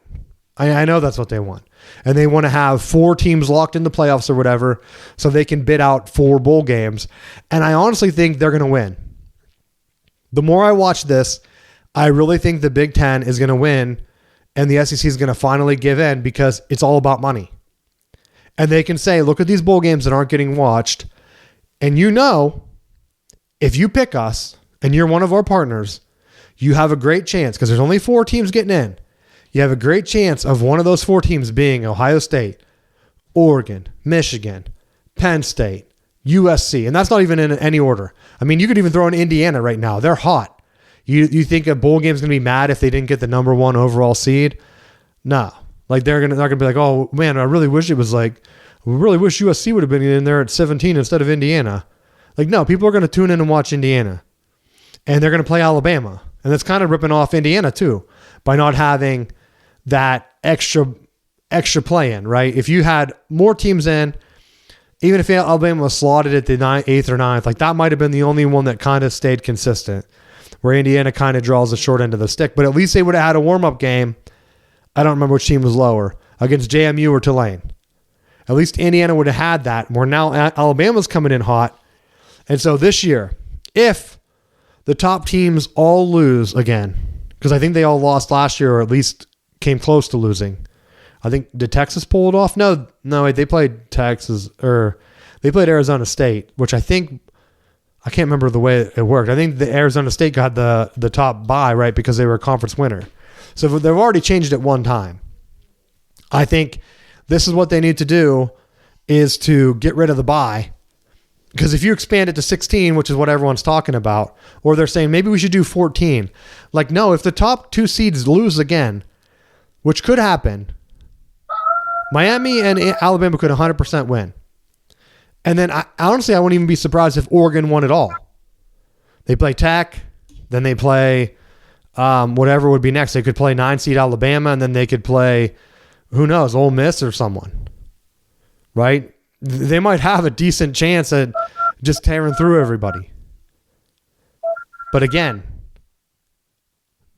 I know that's what they want. And they want to have 4 teams locked in the playoffs or whatever so they can bid out 4 bowl games. And I honestly think they're going to win. The more I watch this, I really think the Big Ten is going to win and the SEC is going to finally give in because it's all about money. And they can say, look at these bowl games that aren't getting watched. And if you pick us and you're one of our partners, you have a great chance because there's only 4 teams getting in. You have a great chance of one of those 4 teams being Ohio State, Oregon, Michigan, Penn State, USC. And that's not even in any order. I mean, you could even throw in Indiana right now. They're hot. You think a bowl game's going to be mad if they didn't get the number 1 overall seed? No. Like they're gonna be like, oh man, I really wish USC would have been in there at 17 instead of Indiana. Like, no, people are going to tune in and watch Indiana. And they're going to play Alabama. And that's kind of ripping off Indiana too by not having that extra play in, right? If you had more teams in, even if Alabama was slotted at the 8th or 9th, like that might have been the only one that kind of stayed consistent, where Indiana kind of draws the short end of the stick. But at least they would have had a warm-up game. I don't remember which team was lower, against JMU or Tulane. At least Indiana would have had that, where now Alabama's coming in hot. And so this year, if the top teams all lose again, because I think they all lost last year or at least came close to losing. I think, did Texas pull it off? No, wait, they played they played Arizona State, which I can't remember the way it worked. I think the Arizona State got the top bye, right, because they were a conference winner. So they've already changed it one time. I think this is what they need to do is to get rid of the bye. Because if you expand it to 16, which is what everyone's talking about, or they're saying maybe we should do 14. Like, no, if the top 2 seeds lose again, which could happen, Miami and Alabama could 100% win. And then, honestly, I wouldn't even be surprised if Oregon won it all. They play Tech, then they play whatever would be next. They could play 9-seed Alabama, and then they could play, who knows, Ole Miss or someone, right? They might have a decent chance at just tearing through everybody. But again,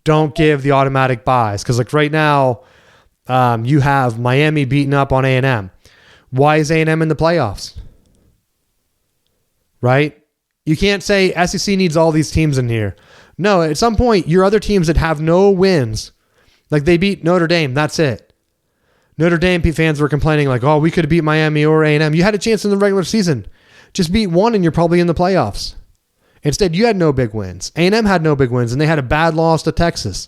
don't give the automatic buys. Because like right now, you have Miami beating up on A&M. Why is A&M in the playoffs? Right? You can't say SEC needs all these teams in here. No, at some point, your other teams that have no wins, like they beat Notre Dame, that's it. Notre Dame fans were complaining like, oh, we could have beat Miami or A&M. You had a chance in the regular season. Just beat one and you're probably in the playoffs. Instead, you had no big wins. A&M had no big wins, and they had a bad loss to Texas.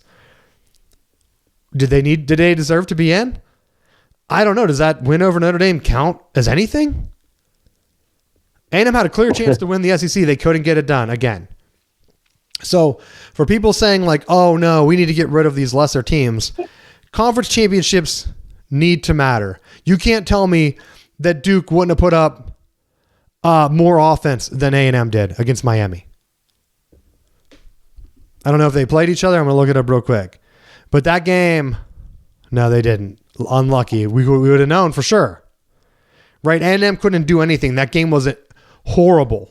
Did they deserve to be in? I don't know. Does that win over Notre Dame count as anything? A&M had a clear chance to win the SEC. They couldn't get it done again. So for people saying like, oh no, we need to get rid of these lesser teams, conference championships need to matter. You can't tell me that Duke wouldn't have put up more offense than A&M did against Miami. I don't know if they played each other. I'm going to look it up real quick. But that game, no, they didn't. Unlucky. We would have known for sure. Right? A&M couldn't do anything. That game was horrible.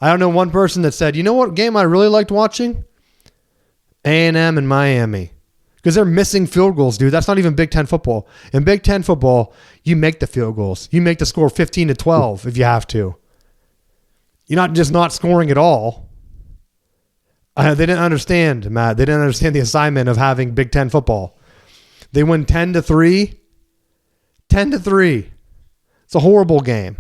I don't know one person that said, you know what game I really liked watching? A&M and Miami. Because they're missing field goals, dude. That's not even Big Ten football. In Big Ten football, you make the field goals. You make the score 15-12 if you have to. You're not just not scoring at all. They didn't understand, Matt. They didn't understand the assignment of having Big Ten football. They win 10-3. 10-3. It's a horrible game.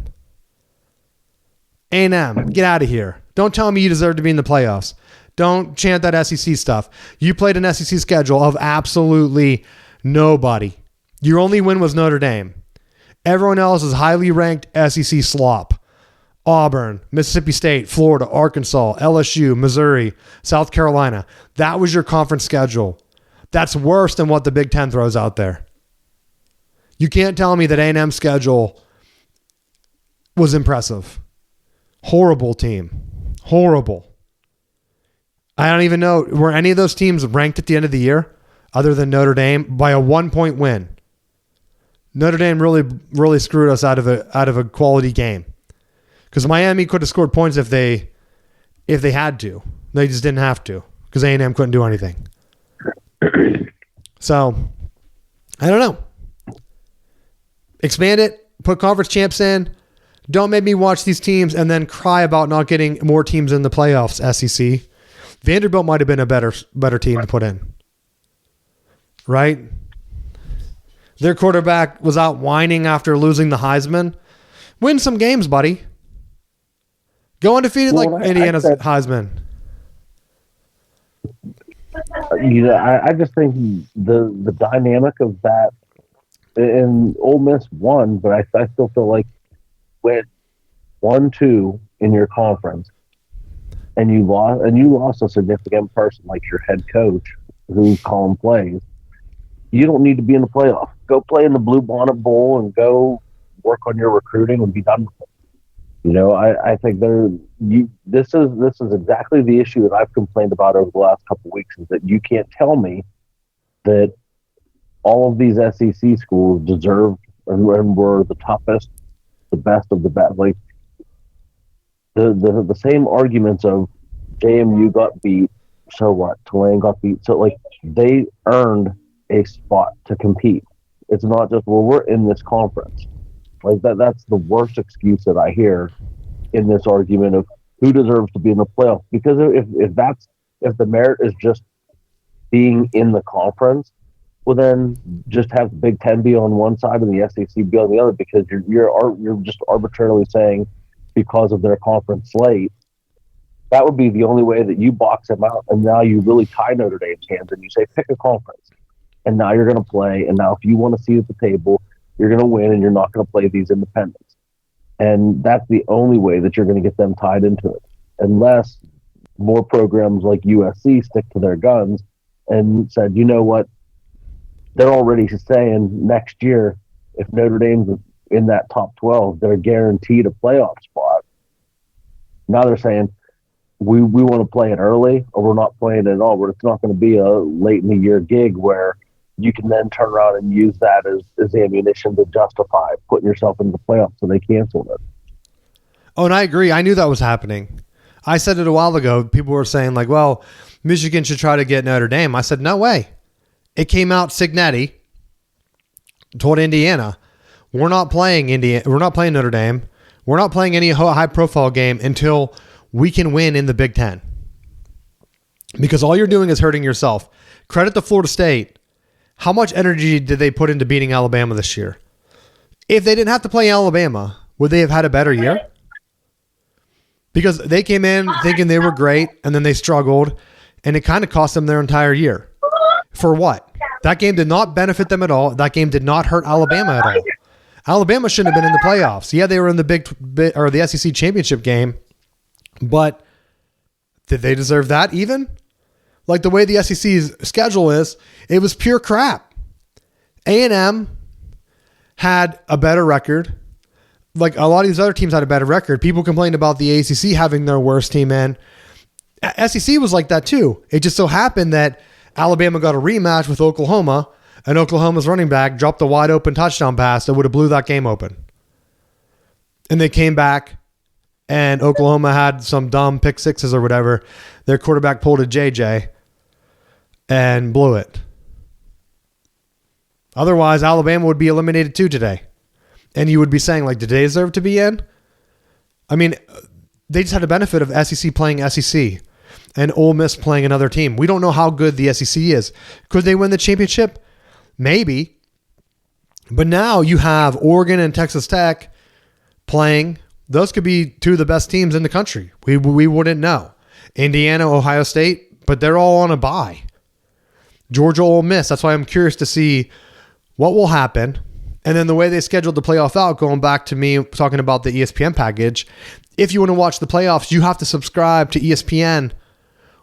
A&M, get out of here. Don't tell me you deserve to be in the playoffs. Don't chant that SEC stuff. You played an SEC schedule of absolutely nobody. Your only win was Notre Dame. Everyone else is highly ranked SEC slop. Auburn, Mississippi State, Florida, Arkansas, LSU, Missouri, South Carolina. That was your conference schedule. That's worse than what the Big Ten throws out there. You can't tell me that A&M's schedule was impressive. Horrible team. Horrible. I don't even know, were any of those teams ranked at the end of the year other than Notre Dame by a 1-point win? Notre Dame really screwed us out of a quality game. Because Miami could have scored points if they had to. They just didn't have to because A&M couldn't do anything. So I don't know. Expand it. Put conference champs in. Don't make me watch these teams and then cry about not getting more teams in the playoffs, SEC. Vanderbilt might have been a better team to put in. Right? Their quarterback was out whining after losing the Heisman. Win some games, buddy. Go undefeated like Indiana's Heisman. I just think the dynamic of that, and Ole Miss won, but I still feel like with 1-2 in your conference, and you lost a significant person like your head coach who's calling plays. You don't need to be in the playoff. Go play in the Blue Bonnet Bowl and go work on your recruiting and be done with it. I think this is exactly the issue that I've complained about over the last couple of weeks, is that you can't tell me that all of these SEC schools deserved and were the toughest, the best of the best. Like the same arguments of JMU got beat, so what? Tulane got beat, so like they earned a spot to compete. It's not just, well, we're in this conference. Like that's the worst excuse that I hear in this argument of who deserves to be in the playoff. Because if the merit is just being in the conference, well then just have the Big Ten be on one side and the SEC be on the other, because you're just arbitrarily saying because of their conference slate. That would be the only way that you box them out, and now you really tie Notre Dame's hands and you say pick a conference. And now you're going to play, and now if you want to see at the table, you're going to win, and you're not going to play these independents. And that's the only way that you're going to get them tied into it, unless more programs like USC stick to their guns and said, you know what, they're already saying next year, if Notre Dame's in that top 12, they're guaranteed a playoff spot. Now they're saying, we want to play it early, or we're not playing it at all. But it's not going to be a late in the year gig where you can then turn around and use that as ammunition to justify putting yourself into the playoffs, so they cancel it. Oh, and I agree. I knew that was happening. I said it a while ago. People were saying like, well, Michigan should try to get Notre Dame. I said, no way. It came out, Cignetti told Indiana, we're not playing Notre Dame. We're not playing any high profile game until we can win in the Big Ten. Because all you're doing is hurting yourself. Credit to Florida State. How much energy did they put into beating Alabama this year? If they didn't have to play Alabama, would they have had a better year? Because they came in thinking they were great, and then they struggled, and it kind of cost them their entire year. For what? That game did not benefit them at all. That game did not hurt Alabama at all. Alabama shouldn't have been in the playoffs. Yeah, they were in the SEC championship game, but did they deserve that even? Like the way the SEC's schedule is, it was pure crap. A&M had a better record. Like a lot of these other teams had a better record. People complained about the ACC having their worst team in. SEC was like that too. It just so happened that Alabama got a rematch with Oklahoma, and Oklahoma's running back dropped a wide open touchdown pass that would have blew that game open. And they came back, and Oklahoma had some dumb pick sixes or whatever. Their quarterback pulled a JJ and blew it. Otherwise, Alabama would be eliminated too today. And you would be saying, like, did they deserve to be in? I mean, they just had the benefit of SEC playing SEC and Ole Miss playing another team. We don't know how good the SEC is. Could they win the championship? Maybe. But now you have Oregon and Texas Tech playing. Those could be two of the best teams in the country. We wouldn't know. Indiana, Ohio State, but they're all on a bye. Georgia, Ole Miss. That's why I'm curious to see what will happen. And then the way they scheduled the playoff out, going back to me talking about the ESPN package, if you want to watch the playoffs, you have to subscribe to ESPN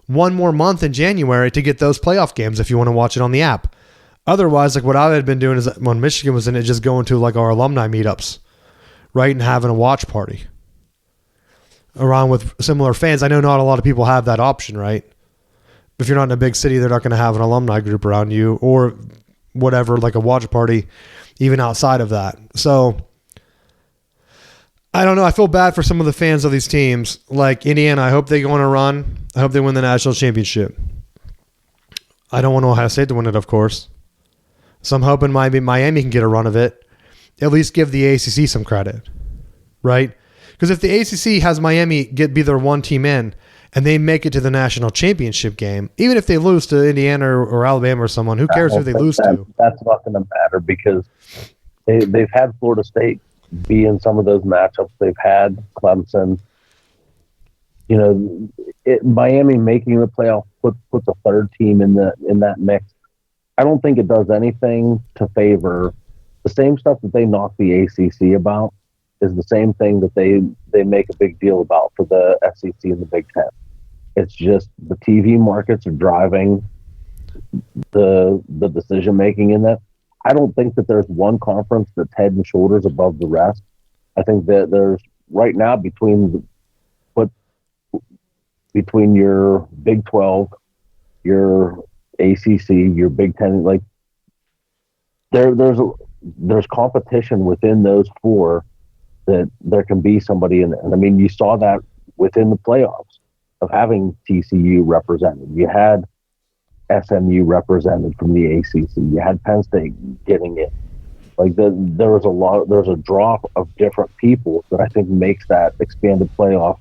one more month in January to get those playoff games if you want to watch it on the app. Otherwise, like what I had been doing is when Michigan was in it, just going to like our alumni meetups, right, and having a watch party around with similar fans. I know not a lot of people have that option, right? If you're not in a big city, they're not going to have an alumni group around you or whatever, like a watch party, even outside of that. So I don't know. I feel bad for some of the fans of these teams. Like Indiana, I hope they go on a run. I hope they win the national championship. I don't want Ohio State to win it, of course. So I'm hoping Miami can get a run of it. At least give the ACC some credit, right? Because if the ACC has Miami be their one team in and they make it to the national championship game, even if they lose to Indiana or Alabama or someone, who cares who they lose to? That's not going to matter because they've had Florida State be in some of those matchups. They've had Clemson. You know, Miami making the playoff puts a third team in that mix. I don't think it does anything to favor the same stuff that they knock the ACC about is the same thing that they make a big deal about for the SEC and the Big Ten. It's just the TV markets are driving the decision making in that. I don't think that there's one conference that's head and shoulders above the rest. I think that there's right now between your Big 12, your ACC, your Big Ten, like there's competition within those four that there can be somebody in there. And I mean, you saw that within the playoffs of having TCU represented. You had SMU represented from the ACC. You had Penn State getting in. Like there's a draw of different people that I think makes that expanded playoff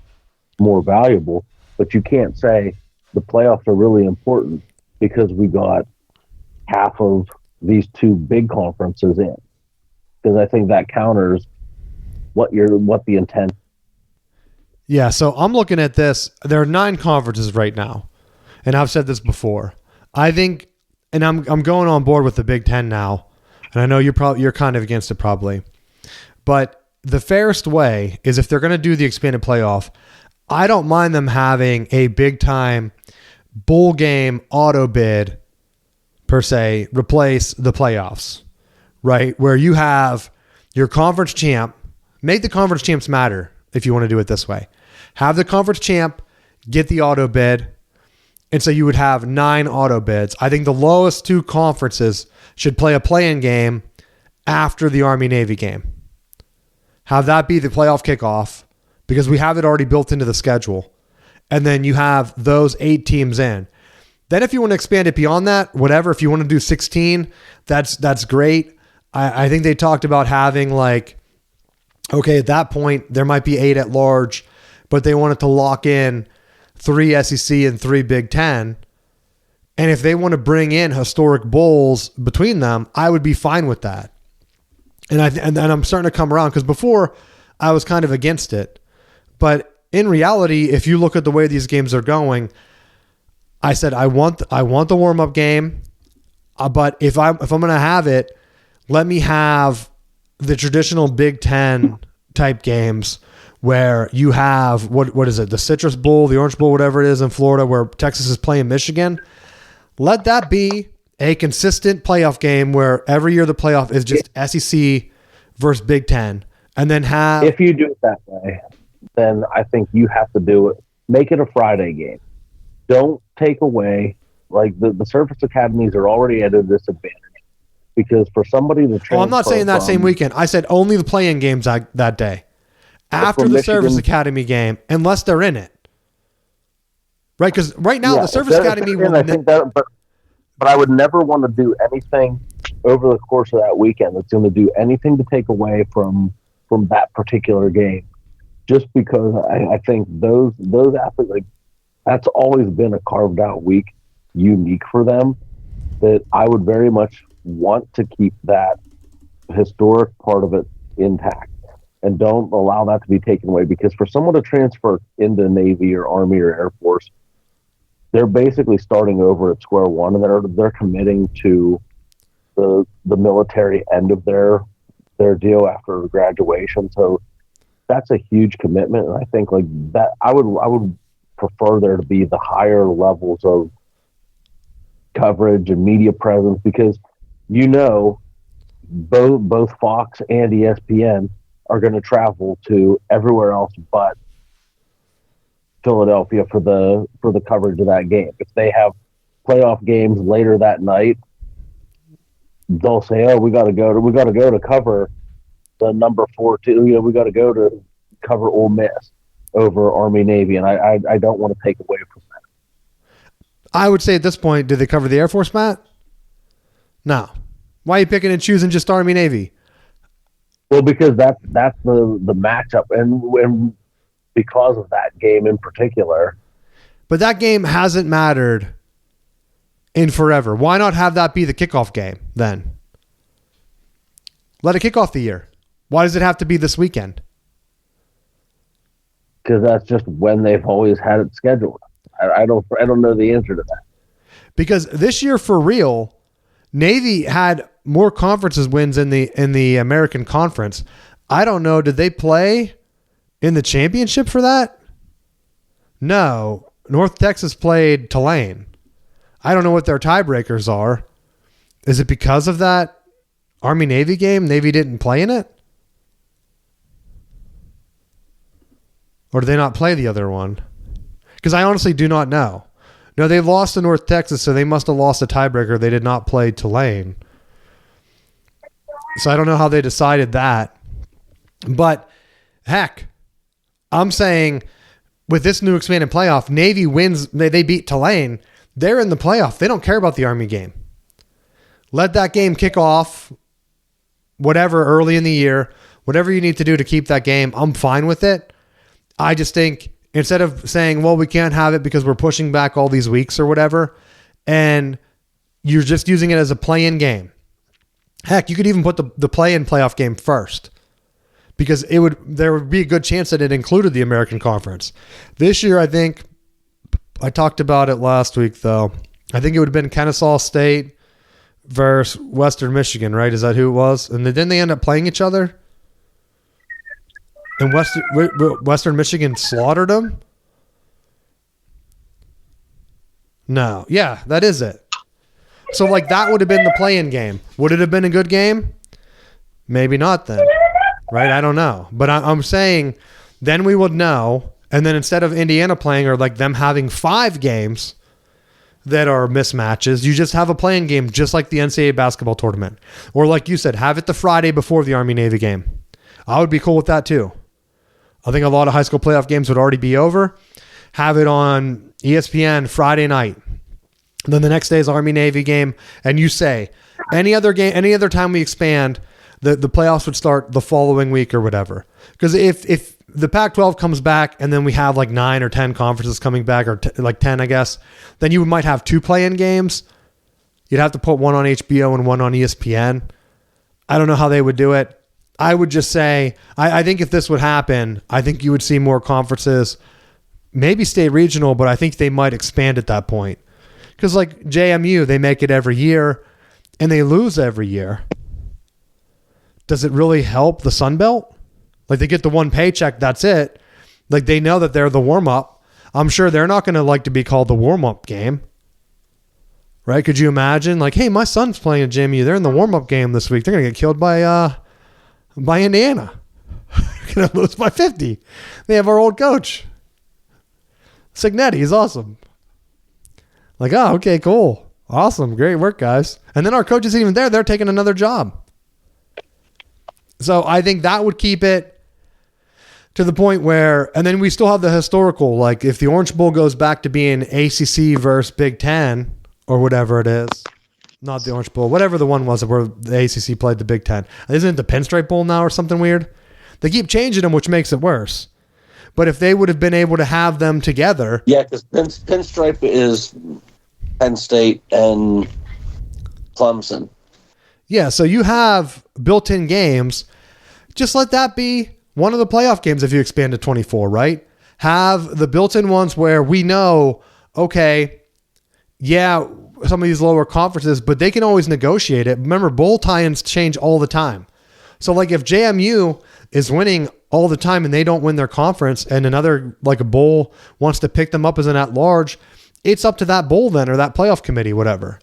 more valuable. But you can't say the playoffs are really important because we got half of these two big conferences in. Because I think that counters what the intent. Yeah, so I'm looking at this. There are 9 conferences right now, and I've said this before. I think, and I'm going on board with the Big Ten now, and I know you're kind of against it probably, but the fairest way is if they're going to do the expanded playoff, I don't mind them having a big time bowl game auto bid per se replace the playoffs, right? Where you have your conference champ, make the conference champs matter if you want to do it this way. Have the conference champ get the auto bid, and so you would have 9 auto bids. I think the lowest 2 conferences should play a play-in game after the Army-Navy game. Have that be the playoff kickoff because we have it already built into the schedule. And then you have those 8 teams in. Then if you want to expand it beyond that, whatever, if you want to do 16, that's great. I think they talked about having like, okay, at that point, there might be 8 at large, but they wanted to lock in 3 SEC and 3 Big Ten. And if they want to bring in historic bowls between them, I would be fine with that. And I'm starting to come around because before I was kind of against it. But in reality, if you look at the way these games are going, I said I want the warm-up game, but if I'm going to have it, let me have the traditional Big Ten type games where you have what is it, the Citrus Bowl, the Orange Bowl, whatever it is in Florida, where Texas is playing Michigan. Let that be a consistent playoff game where every year the playoff is just SEC versus Big Ten, and then have. If you do it that way, then I think you have to do it. Make it a Friday game. Don't take away, like the service academies are already at a disadvantage because for somebody to transfer. Oh, I'm not saying that same weekend. I said only the play-in games that day. After the service academy game, unless they're in it. Right? Because right now the service academy will. I think that, but I would never want to do anything over the course of that weekend that's going to do anything to take away from that particular game. Just because I think those athletes, like, that's always been a carved out week, unique for them, that I would very much want to keep that historic part of it intact and don't allow that to be taken away. Because for someone to transfer into Navy or Army or Air Force, they're basically starting over at square one, and they're committing to the military end of their deal after graduation. So that's a huge commitment, and I think like that I would prefer there to be the higher levels of coverage and media presence because both Fox and ESPN are going to travel to everywhere else but Philadelphia for the coverage of that game. If they have playoff games later that night, they'll say, "Oh, we got to go to cover the number 4 team. You know, we got to go to cover Ole Miss over Army Navy," and I don't want to take away from that. I would say at this point, did they cover the Air Force, Matt? No. Why are you picking and choosing just Army Navy? Well, because that's the matchup, and because of that game in particular. But that game hasn't mattered in forever. Why not have that be the kickoff game then? Let it kick off the year. Why does it have to be this weekend? Because that's just when they've always had it scheduled. I don't know the answer to that. Because this year, for real, Navy had more conferences wins in the American Conference. I don't know. Did they play in the championship for that? No. North Texas played Tulane. I don't know what their tiebreakers are. Is it because of that Army-Navy game? Navy didn't play in it? Or did they not play the other one? Because I honestly do not know. No, they lost to North Texas, so they must have lost a tiebreaker. They did not play Tulane. So I don't know how they decided that. But, heck, I'm saying with this new expanded playoff, Navy wins. They beat Tulane. They're in the playoff. They don't care about the Army game. Let that game kick off, whatever, early in the year. Whatever you need to do to keep that game, I'm fine with it. I just think instead of saying, well, we can't have it because we're pushing back all these weeks or whatever, and you're just using it as a play-in game. Heck, you could even put the play-in playoff game first because there would be a good chance that it included the American Conference. This year, I think, I talked about it last week, though. I think it would have been Kennesaw State versus Western Michigan, right? Is that who it was? And then they end up playing each other? And Western Michigan slaughtered them? No. Yeah, that is it. So, like, that would have been the play-in game. Would it have been a good game? Maybe not then. Right? I don't know. But I'm saying then we would know. And then instead of Indiana playing or, like, them having 5 games that are mismatches, you just have a play-in game just like the NCAA basketball tournament. Or, like you said, have it the Friday before the Army-Navy game. I would be cool with that, too. I think a lot of high school playoff games would already be over. Have it on ESPN Friday night. Then the next day is Army-Navy game. And you say, any other time we expand, the playoffs would start the following week or whatever. Because if the Pac-12 comes back and then we have like 9 or 10 conferences coming back, or like 10, I guess, then you might have 2 play-in games. You'd have to put one on HBO and one on ESPN. I don't know how they would do it. I would just say, I think if this would happen, I think you would see more conferences, maybe state regional, but I think they might expand at that point. Because like JMU, they make it every year and they lose every year. Does it really help the Sun Belt? Like they get the one paycheck, that's it. Like they know that they're the warm-up. I'm sure they're not going to like to be called the warm-up game. Right? Could you imagine? Like, hey, my son's playing at JMU. They're in the warm-up game this week. They're going to get killed by Indiana. They're going to lose by 50. They have our old coach. Signetti. He's awesome. Like, oh, okay, cool. Awesome. Great work, guys. And then our coach isn't even there. They're taking another job. So I think that would keep it to the point where, and then we still have the historical, like if the Orange Bowl goes back to being ACC versus Big Ten or whatever it is, not the Orange Bowl, whatever the one was where the ACC played the Big Ten. Isn't it the Pinstripe Bowl now or something weird? They keep changing them, which makes it worse. But if they would have been able to have them together. Yeah, because Pinstripe is Penn State and Clemson. Yeah, so you have built-in games. Just let that be one of the playoff games if you expand to 24, right? Have the built-in ones where we know, okay, yeah, some of these lower conferences, but they can always negotiate it. Remember, bowl tie-ins change all the time. So like if JMU is winning all the time and they don't win their conference and another, like a bowl wants to pick them up as an at-large, it's up to that bowl then or that playoff committee, whatever.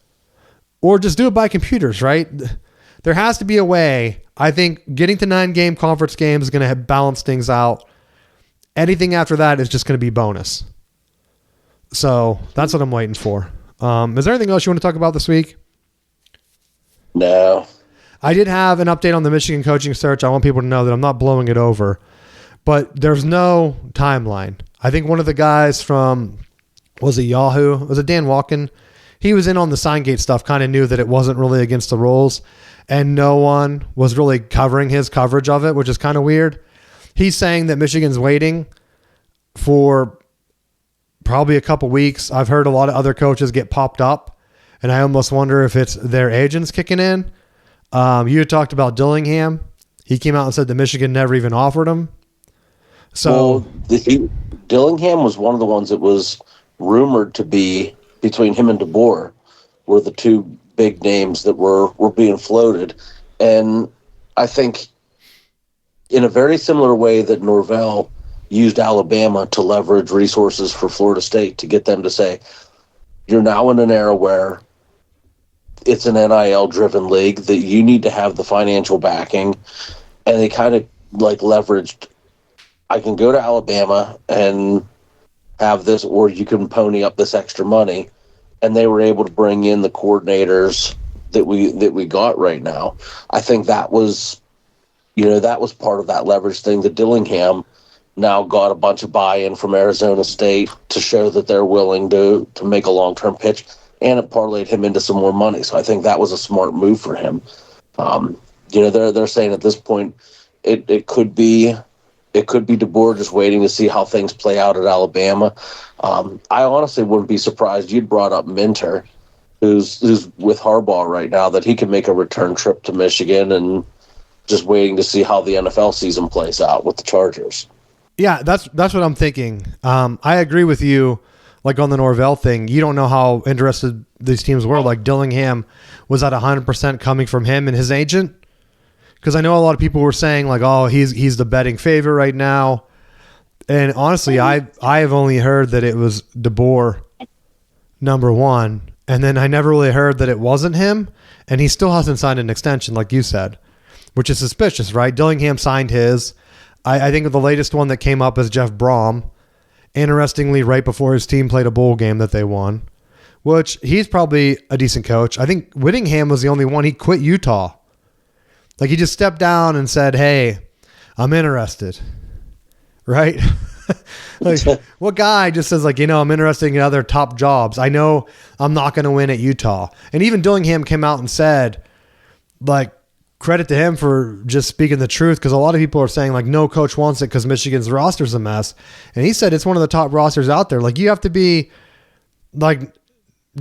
Or just do it by computers, right? There has to be a way. I think getting to 9-game conference games is going to balance things out. Anything after that is just going to be bonus. So that's what I'm waiting for. Is there anything else you want to talk about this week? No. I did have an update on the Michigan coaching search. I want people to know that I'm not blowing it over. But there's no timeline. I think one of the guys from, was it Yahoo? Was it Dan Walken? he was in on the Signgate stuff, kind of knew that it wasn't really against the rules, and no one was really covering his coverage of it, which is kind of weird. He's saying that Michigan's waiting for probably a couple weeks. I've heard a lot of other coaches get popped up, and I almost wonder if it's their agents kicking in. You had talked about Dillingham. He came out and said that Michigan never even offered him. So Dillingham was one of the ones that was rumored to be between him and DeBoer were the two big names that were being floated. And I think in a very similar way that Norvell used Alabama to leverage resources for Florida State to get them to say, you're now in an era where it's an NIL-driven league that you need to have the financial backing. And they kind of like leveraged, I can go to Alabama and have this, or you can pony up this extra money. And they were able to bring in the coordinators that we got right now. I think that was, that was part of that leverage thing. That Dillingham now got a bunch of buy-in from Arizona State to show that they're willing to make a long-term pitch, and it parlayed him into some more money. So I think that was a smart move for him. They're saying at this point it could be DeBoer just waiting to see how things play out at Alabama. I honestly wouldn't be surprised. You'd brought up Minter, who's with Harbaugh right now, that he can make a return trip to Michigan, and just waiting to see how the NFL season plays out with the Chargers. Yeah, that's what I'm thinking. I agree with you. Like on the Norvell thing, you don't know how interested these teams were. Like Dillingham was at 100% coming from him and his agent. Because I know a lot of people were saying like, oh, he's the betting favorite right now. And honestly, I have only heard that it was DeBoer, number one. And then I never really heard that it wasn't him. And he still hasn't signed an extension, like you said, which is suspicious, right? Dillingham signed his. I think the latest one that came up is Jeff Brom. Interestingly, right before his team played a bowl game that they won, which he's probably a decent coach. I think Whittingham was the only one. He quit Utah. Like he just stepped down and said, hey, I'm interested. Right? Like what guy just says like, I'm interested in other top jobs. I know I'm not going to win at Utah. And even Dillingham came out and said, like, credit to him for just speaking the truth, because a lot of people are saying like no coach wants it because Michigan's roster's a mess. And he said it's one of the top rosters out there. Like you have to be like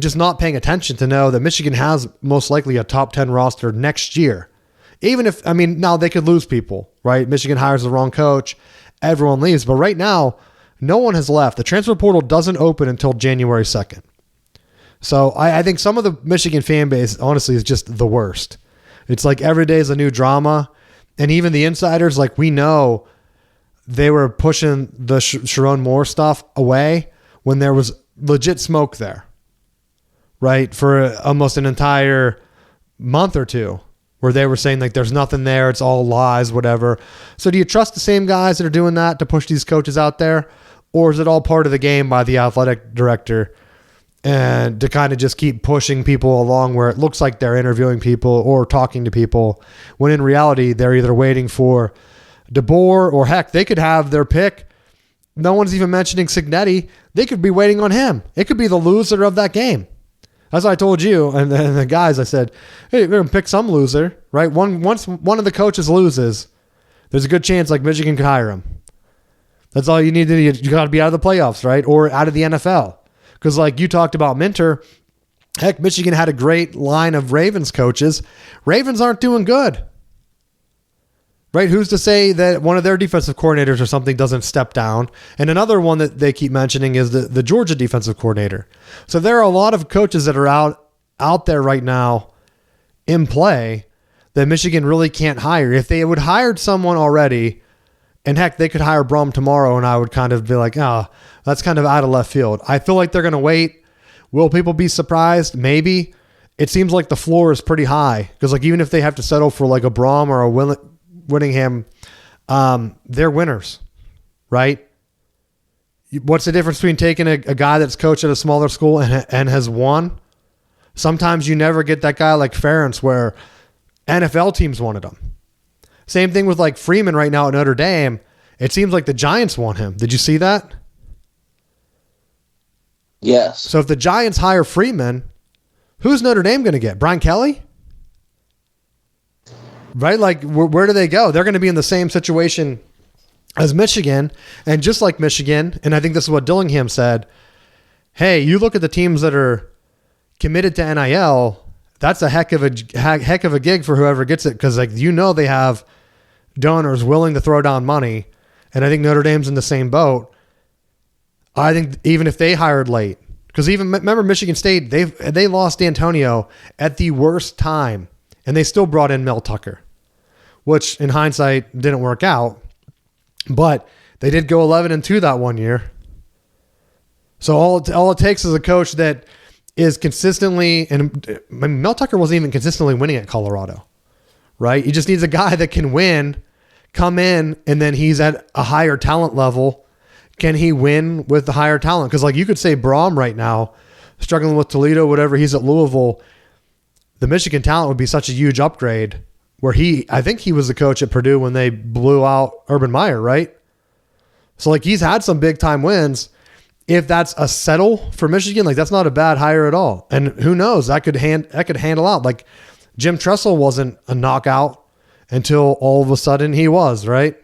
just not paying attention to know that Michigan has most likely a top 10 roster next year. Even if, now they could lose people, right? Michigan hires the wrong coach, everyone leaves. But right now, no one has left. The transfer portal doesn't open until January 2nd. So I think some of the Michigan fan base, honestly, is just the worst. It's like every day is a new drama. And even the insiders, like we know they were pushing the Sharon Moore stuff away when there was legit smoke there, right? For almost an entire month or two where they were saying like there's nothing there, it's all lies, whatever. So do you trust the same guys that are doing that to push these coaches out there? Or is it all part of the game by the athletic director and to kind of just keep pushing people along where it looks like they're interviewing people or talking to people when in reality they're either waiting for DeBoer or heck, they could have their pick. No one's even mentioning Cignetti. They could be waiting on him. It could be the loser of that game. That's what I told you. And the guys, I said, hey, we're going to pick some loser, right? Once one of the coaches loses, there's a good chance like Michigan could hire him. That's all you need to do. You got to be out of the playoffs, right? Or out of the NFL. Because like you talked about Minter, heck, Michigan had a great line of Ravens coaches. Ravens aren't doing good. Right? Who's to say that one of their defensive coordinators or something doesn't step down? And another one that they keep mentioning is the Georgia defensive coordinator. So there are a lot of coaches that are out there right now in play that Michigan really can't hire. If they would hired someone already, and heck, they could hire Brom tomorrow, and I would kind of be like, that's kind of out of left field. I feel like they're going to wait. Will people be surprised? Maybe. It seems like the floor is pretty high because like even if they have to settle for like a Brom or a Whittingham, they're winners, right? What's the difference between taking a guy that's coached at a smaller school and has won? Sometimes you never get that guy like Ferentz where NFL teams wanted him. Same thing with like Freeman right now at Notre Dame. It seems like the Giants want him. Did you see that? Yes. So if the Giants hire Freeman, Who's Notre Dame going to get? Brian Kelly? Right? Like, where do they go? They're going to be in the same situation as Michigan. And just like Michigan, and I think this is what Dillingham said, hey, you look at the teams that are committed to NIL, that's a heck of a gig for whoever gets it, because like they have donors willing to throw down money, and I think Notre Dame's in the same boat. I think even if they hired late, because even remember Michigan State, they lost D'Antonio at the worst time, and they still brought in Mel Tucker, which in hindsight didn't work out, but they did go 11-2 that one year. So all it takes is a coach that is consistently, and Mel Tucker wasn't even consistently winning at Colorado, right? He just needs a guy that can win, come in, and then he's at a higher talent level. Can he win with the higher talent? Because like you could say Braum right now, struggling with Toledo, whatever, he's at Louisville. The Michigan talent would be such a huge upgrade where I think he was the coach at Purdue when they blew out Urban Meyer, right? So like he's had some big time wins. If that's a settle for Michigan, like that's not a bad hire at all. And who knows, that could handle out. Like Jim Tressel wasn't a knockout until all of a sudden he was, right?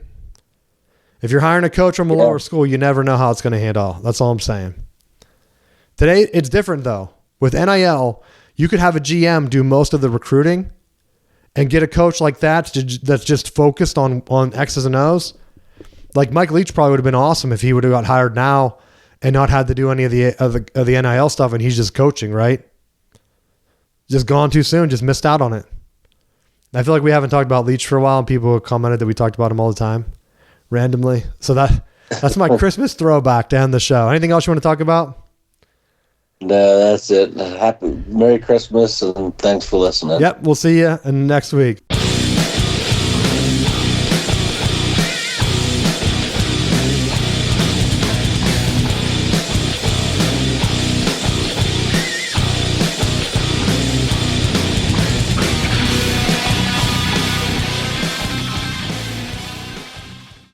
If you're hiring a coach from a lower school, you never know how it's going to handle. That's all I'm saying. Today, it's different though. With NIL, you could have a GM do most of the recruiting and get a coach like that that's just focused on X's and O's. Like Mike Leach probably would have been awesome if he would have got hired now and not had to do any of the NIL stuff, and he's just coaching, right? Just gone too soon, just missed out on it. I feel like we haven't talked about Leach for a while, and people have commented that we talked about him all the time, randomly. So that's my Christmas throwback to end the show. Anything else you want to talk about? No, that's it. Merry Christmas, and thanks for listening. Yep, we'll see you next week.